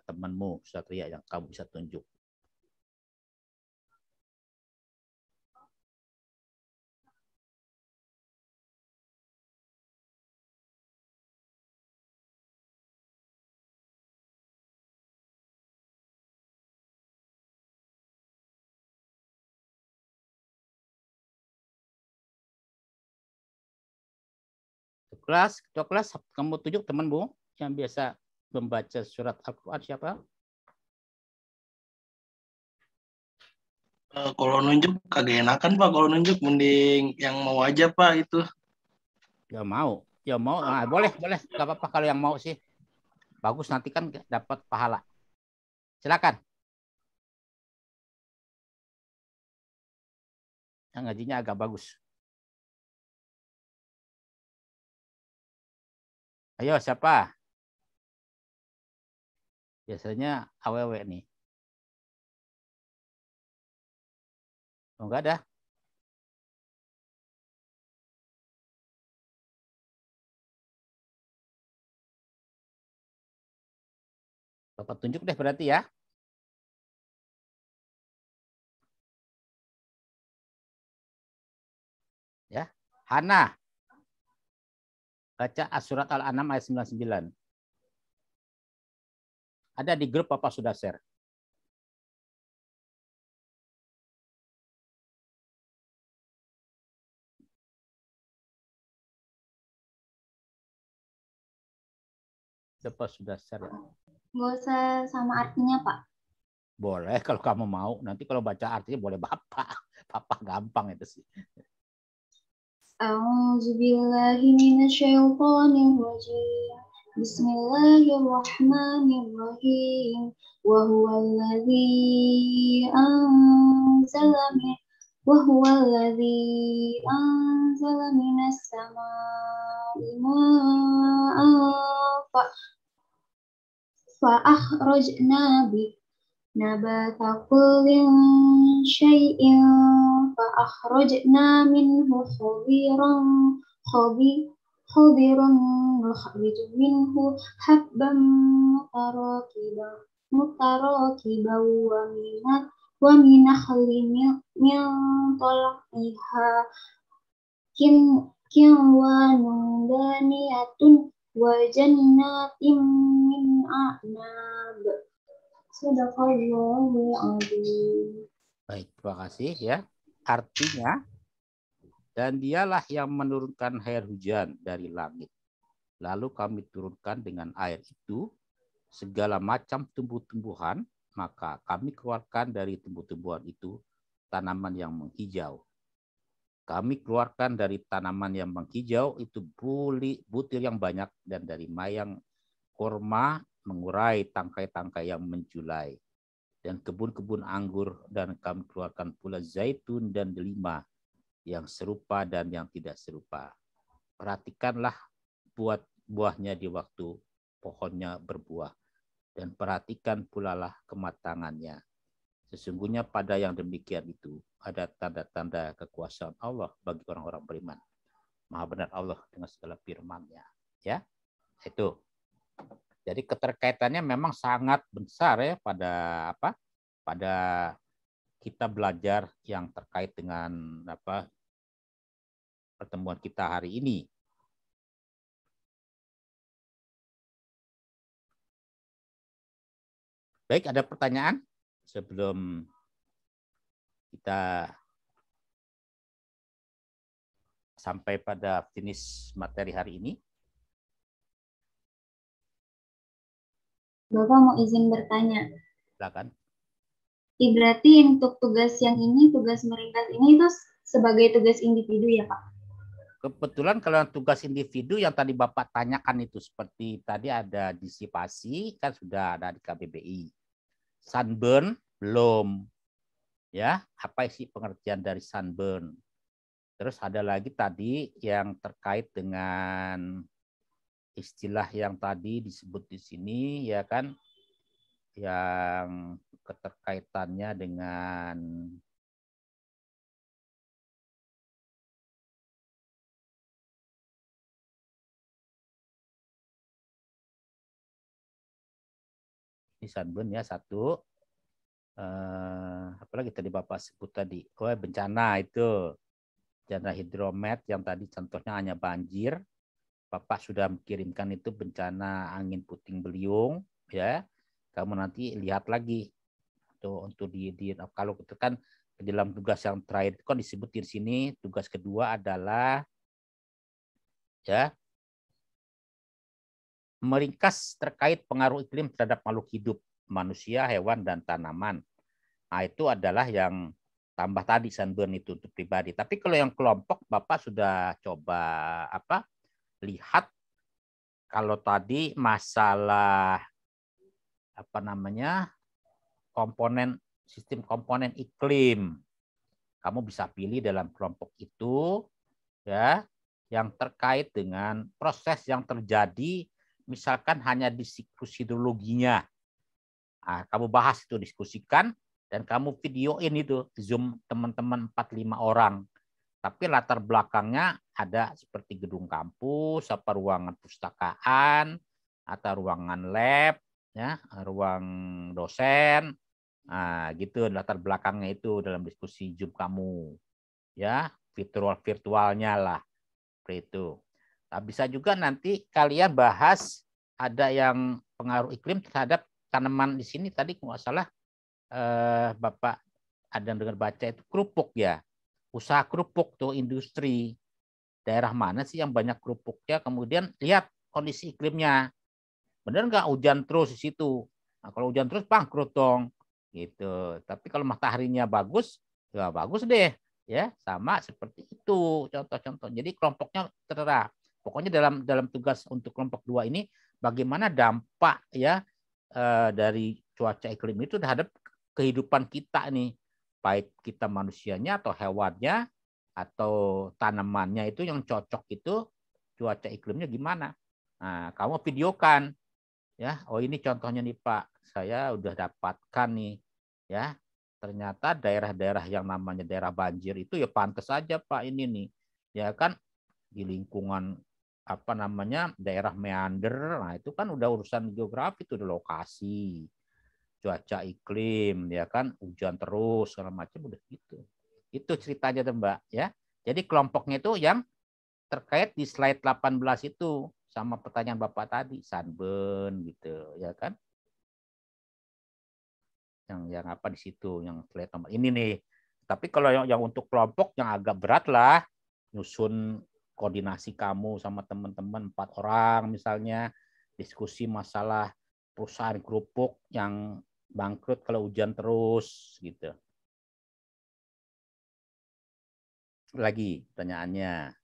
temanmu, Satria, yang kamu bisa tunjuk? Ketua kelas, kamu tunjuk temanmu yang biasa membaca surat Al-Quran siapa? Kalau nunjuk kagak enakan Pak, kalau nunjuk mending yang mau aja Pak itu. Ya mau, nah, boleh, nggak apa-apa kalau yang mau sih. Bagus, nanti kan dapat pahala. Silakan. Yang ngajinya agak bagus. Ayo, siapa? Biasanya awewe nih. Oh, enggak ada. Bapak tunjuk deh berarti ya. Ya, Hana. Baca surat Al-An'am ayat 99. Ada di grup Bapak sudah share. Bapak sudah share. Nggak usah sama artinya, Pak. Boleh kalau kamu mau. Nanti kalau baca artinya boleh Bapak. Bapak gampang itu sih. A'udzubillahi minasyaitonir rajim. Bismillahirrahmanirrahim. Wa huwallazi anzala minas samaa'i ma'an fa akhrajna bi nabata kulli syai'in fa akhrajna minhu khadiran nukhriju minhu habban mutarakiban wa minakhlin min tal'iha kinwanun daniyatun wa jannatin min a'nab. Sadaqallahul azim. Baik, terima kasih ya. Artinya, dan dialah yang menurunkan air hujan dari langit. Lalu kami turunkan dengan air itu segala macam tumbuh-tumbuhan, maka kami keluarkan dari tumbuh-tumbuhan itu tanaman yang menghijau. Kami keluarkan dari tanaman yang menghijau itu butir yang banyak, dan dari mayang kurma mengurai tangkai-tangkai yang menjulai, dan kebun-kebun anggur, dan kami keluarkan pula zaitun dan delima yang serupa dan yang tidak serupa. Perhatikanlah buahnya di waktu pohonnya berbuah, dan perhatikan pula lah kematangannya. Sesungguhnya pada yang demikian itu ada tanda-tanda kekuasaan Allah bagi orang-orang beriman. Maha benar Allah dengan segala firman-Nya. Ya, itu. Jadi keterkaitannya memang sangat besar ya pada kita belajar yang terkait dengan pertemuan kita hari ini. Baik, ada pertanyaan sebelum kita sampai pada finish materi hari ini? Bapak mau izin bertanya. Silakan. Berarti untuk tugas yang ini, tugas meringkas ini itu sebagai tugas individu ya Pak? Kebetulan kalau tugas individu yang tadi Bapak tanyakan itu seperti tadi ada disipasi, kan sudah ada di KBBI. Sunburn belum. Ya, apa sih pengertian dari sunburn? Terus ada lagi tadi yang terkait dengan istilah yang tadi disebut di sini, ya kan, yang keterkaitannya dengan ini sunburn ya satu. Apalagi tadi Bapak sebut tadi, bencana itu, bencana hidromet yang tadi contohnya hanya banjir. Bapak sudah mengirimkan itu bencana angin puting beliung, ya. Kamu nanti lihat lagi tuh untuk kalau itu kan di dalam tugas yang terakhir itu kan disebut di sini, tugas kedua adalah ya meringkas terkait pengaruh iklim terhadap makhluk hidup, manusia, hewan, dan tanaman. Nah, itu adalah yang tambah tadi sunburn itu untuk pribadi. Tapi kalau yang kelompok, Bapak sudah coba lihat kalau tadi masalah komponen sistem komponen iklim. Kamu bisa pilih dalam kelompok itu ya yang terkait dengan proses yang terjadi misalkan hanya di siklus hidrologinya. Nah, kamu bahas itu, diskusikan, dan kamu videoin itu, Zoom teman-teman 4-5 orang. Tapi latar belakangnya ada seperti gedung kampus, ruangan pustakaan, atau ruangan lab, ya, ruang dosen. Nah, gitu latar belakangnya itu dalam diskusi Zoom kamu. Ya, virtualnya lah. Seperti itu. Nah, bisa juga nanti kalian bahas ada yang pengaruh iklim terhadap tanaman di sini tadi kalau nggak salah Bapak ada yang dengar baca itu kerupuk ya. Usaha kerupuk tuh industri. Daerah mana sih yang banyak kerupuknya? Kemudian lihat kondisi iklimnya. Benar nggak hujan terus di situ? Nah, kalau hujan terus bangkrut dong. Gitu. Tapi kalau mataharinya bagus, ya bagus deh. Ya, sama seperti itu contoh-contoh. Jadi kelompoknya tertera. Pokoknya dalam tugas untuk kelompok 2 ini bagaimana dampak ya dari cuaca iklim itu terhadap kehidupan kita nih, baik kita manusianya atau hewannya atau tanamannya itu yang cocok itu cuaca iklimnya gimana. Nah, kamu videokan ya. Oh, ini contohnya nih Pak, saya udah dapatkan nih ya. Ternyata daerah-daerah yang namanya daerah banjir itu ya pantas saja Pak ini nih. Ya kan di lingkungan daerah meander. Nah, itu kan udah urusan geografi, itu udah lokasi, cuaca iklim, ya kan, hujan terus segala macam udah gitu. Itu ceritanya tuh Mbak ya. Jadi kelompoknya itu yang terkait di slide 18 itu sama pertanyaan Bapak tadi, sunburn gitu, ya kan? Yang apa di situ, yang slide nomor ini nih. Tapi kalau yang untuk kelompok yang agak berat lah, nyusun koordinasi kamu sama teman-teman 4 orang misalnya, diskusi masalah perusahaan kerupuk yang bangkrut kalau hujan terus gitu. Lagi pertanyaannya.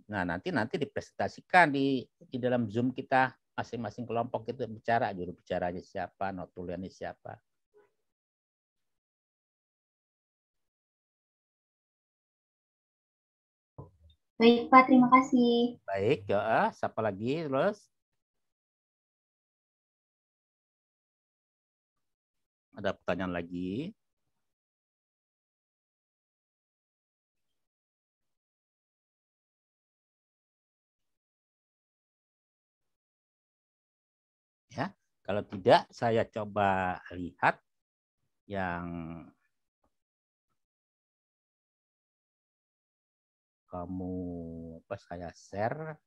Nah, nanti dipresentasikan di dalam Zoom kita, masing-masing kelompok itu bicara, juru bicaranya siapa, notulennya siapa. Baik Pak, terima kasih. Baik, ya, siapa lagi terus? Ada pertanyaan lagi? Ya, Kalau tidak, saya coba lihat yang kamu saya share.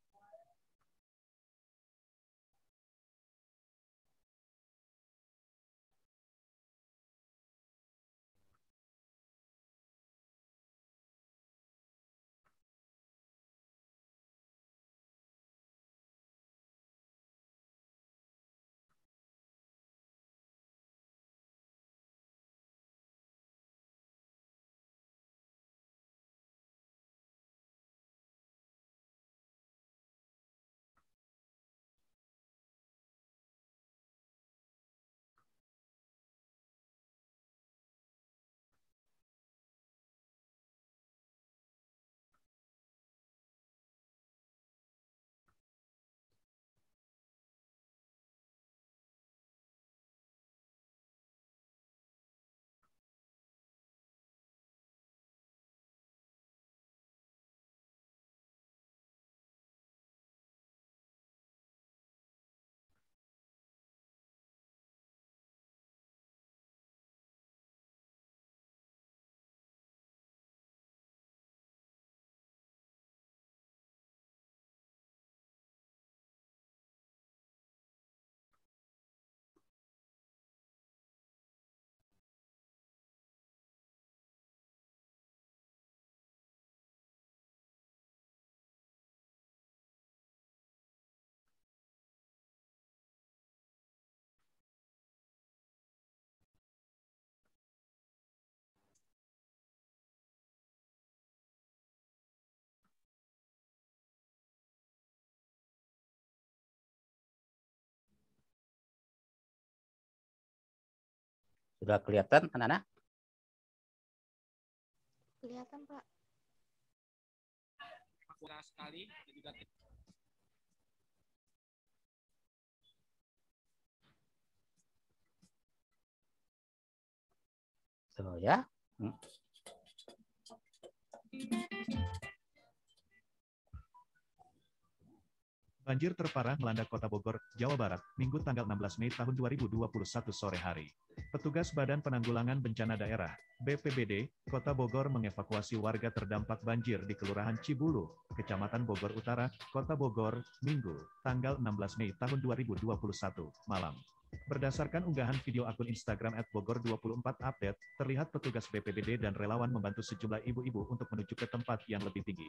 Sudah kelihatan anak-anak? Kelihatan, Pak. Sekali juga. So ya. Banjir terparah melanda Kota Bogor, Jawa Barat, Minggu tanggal 16 Mei tahun 2021 sore hari. Petugas Badan Penanggulangan Bencana Daerah, BPBD, Kota Bogor mengevakuasi warga terdampak banjir di Kelurahan Cibulu, Kecamatan Bogor Utara, Kota Bogor, Minggu, tanggal 16 Mei tahun 2021, malam. Berdasarkan unggahan video akun Instagram @bogor24update, terlihat petugas BPBD dan relawan membantu sejumlah ibu-ibu untuk menuju ke tempat yang lebih tinggi.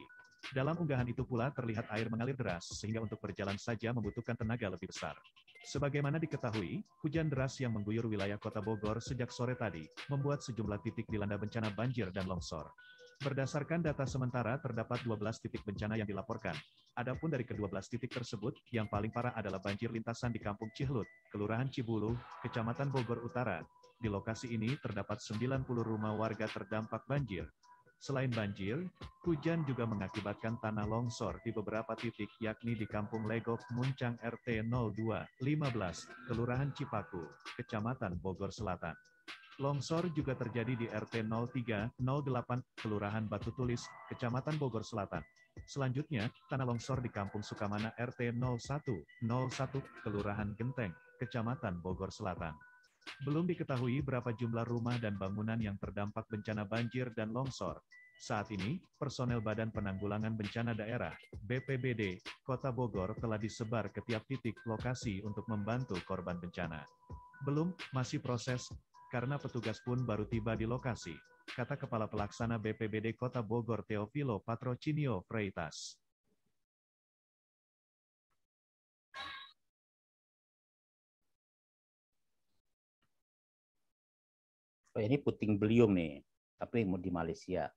Dalam unggahan itu pula terlihat air mengalir deras, sehingga untuk berjalan saja membutuhkan tenaga lebih besar. Sebagaimana diketahui, hujan deras yang mengguyur wilayah Kota Bogor sejak sore tadi, membuat sejumlah titik dilanda bencana banjir dan longsor. Berdasarkan data sementara, terdapat 12 titik bencana yang dilaporkan. Adapun dari ke-12 titik tersebut, yang paling parah adalah banjir lintasan di Kampung Cihlut, Kelurahan Cibulu, Kecamatan Bogor Utara. Di lokasi ini terdapat 90 rumah warga terdampak banjir. Selain banjir, hujan juga mengakibatkan tanah longsor di beberapa titik, yakni di Kampung Legok, Muncang RT 02-15, Kelurahan Cipaku, Kecamatan Bogor Selatan. Longsor juga terjadi di RT 03-08, Kelurahan Batu Tulis, Kecamatan Bogor Selatan. Selanjutnya, tanah longsor di Kampung Sukamana RT 01-01, Kelurahan Genteng, Kecamatan Bogor Selatan. Belum diketahui berapa jumlah rumah dan bangunan yang terdampak bencana banjir dan longsor. Saat ini, personel Badan Penanggulangan Bencana Daerah, BPBD, Kota Bogor telah disebar ke tiap titik lokasi untuk membantu korban bencana. Belum, masih proses, karena petugas pun baru tiba di lokasi, kata Kepala Pelaksana BPBD Kota Bogor Teofilo Patrocinio Freitas. Oh, ini Puting Beliung nih, tapi mau di Malaysia.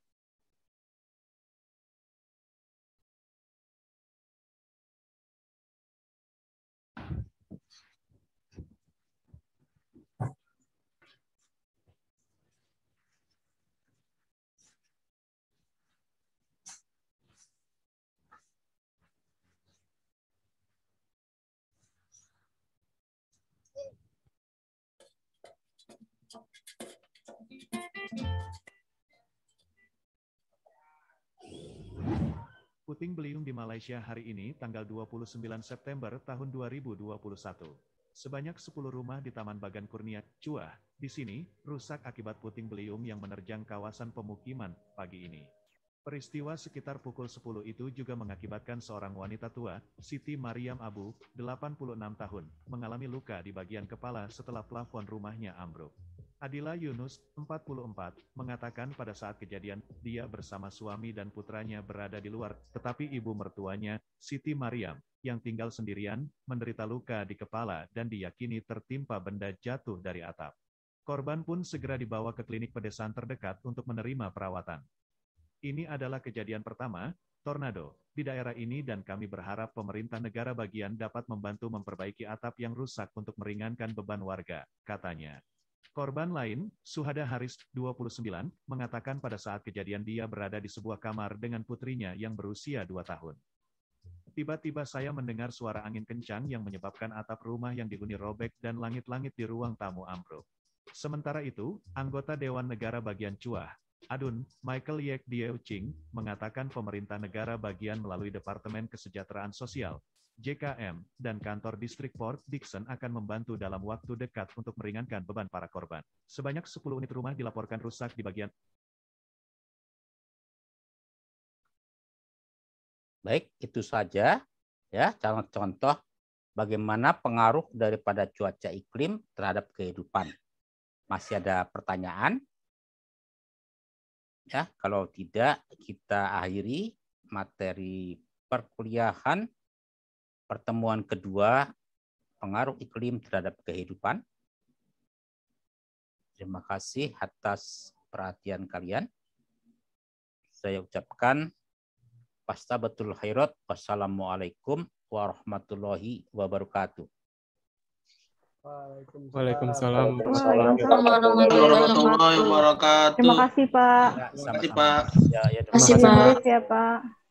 Puting beliung di Malaysia hari ini, tanggal 29 September tahun 2021. Sebanyak 10 rumah di Taman Bagan Kurnia, Cuah, di sini, rusak akibat puting beliung yang menerjang kawasan pemukiman pagi ini. Peristiwa sekitar pukul 10 itu juga mengakibatkan seorang wanita tua, Siti Mariam Abu, 86 tahun, mengalami luka di bagian kepala setelah plafon rumahnya ambruk. Adila Yunus, 44, mengatakan pada saat kejadian, dia bersama suami dan putranya berada di luar, tetapi ibu mertuanya, Siti Mariam, yang tinggal sendirian, menderita luka di kepala dan diyakini tertimpa benda jatuh dari atap. Korban pun segera dibawa ke klinik pedesaan terdekat untuk menerima perawatan. Ini adalah kejadian pertama, tornado, di daerah ini dan kami berharap pemerintah negara bagian dapat membantu memperbaiki atap yang rusak untuk meringankan beban warga, katanya. Korban lain, Suhada Haris, 29, mengatakan pada saat kejadian dia berada di sebuah kamar dengan putrinya yang berusia 2 tahun. Tiba-tiba saya mendengar suara angin kencang yang menyebabkan atap rumah yang dihuni robek dan langit-langit di ruang tamu ambruk. Sementara itu, anggota Dewan Negara Bagian Cuah, Adun, Michael Yek Dieu Ching, mengatakan pemerintah negara bagian melalui Departemen Kesejahteraan Sosial, JKM, dan kantor distrik Port Dickson akan membantu dalam waktu dekat untuk meringankan beban para korban. Sebanyak 10 unit rumah dilaporkan rusak di bagian. Baik, itu saja ya contoh bagaimana pengaruh daripada cuaca iklim terhadap kehidupan. Masih ada pertanyaan? Ya, kalau tidak kita akhiri materi perkuliahan pertemuan kedua pengaruh iklim terhadap kehidupan. Terima kasih atas perhatian kalian. Saya ucapkan Fastabatul khairat. Wassalamualaikum warahmatullahi wabarakatuh. Waalaikumsalam warahmatullahi wabarakatuh. Terima kasih, Pak. Terima kasih, Pak. Terima kasih, Pak. Ya, Ya, Pak.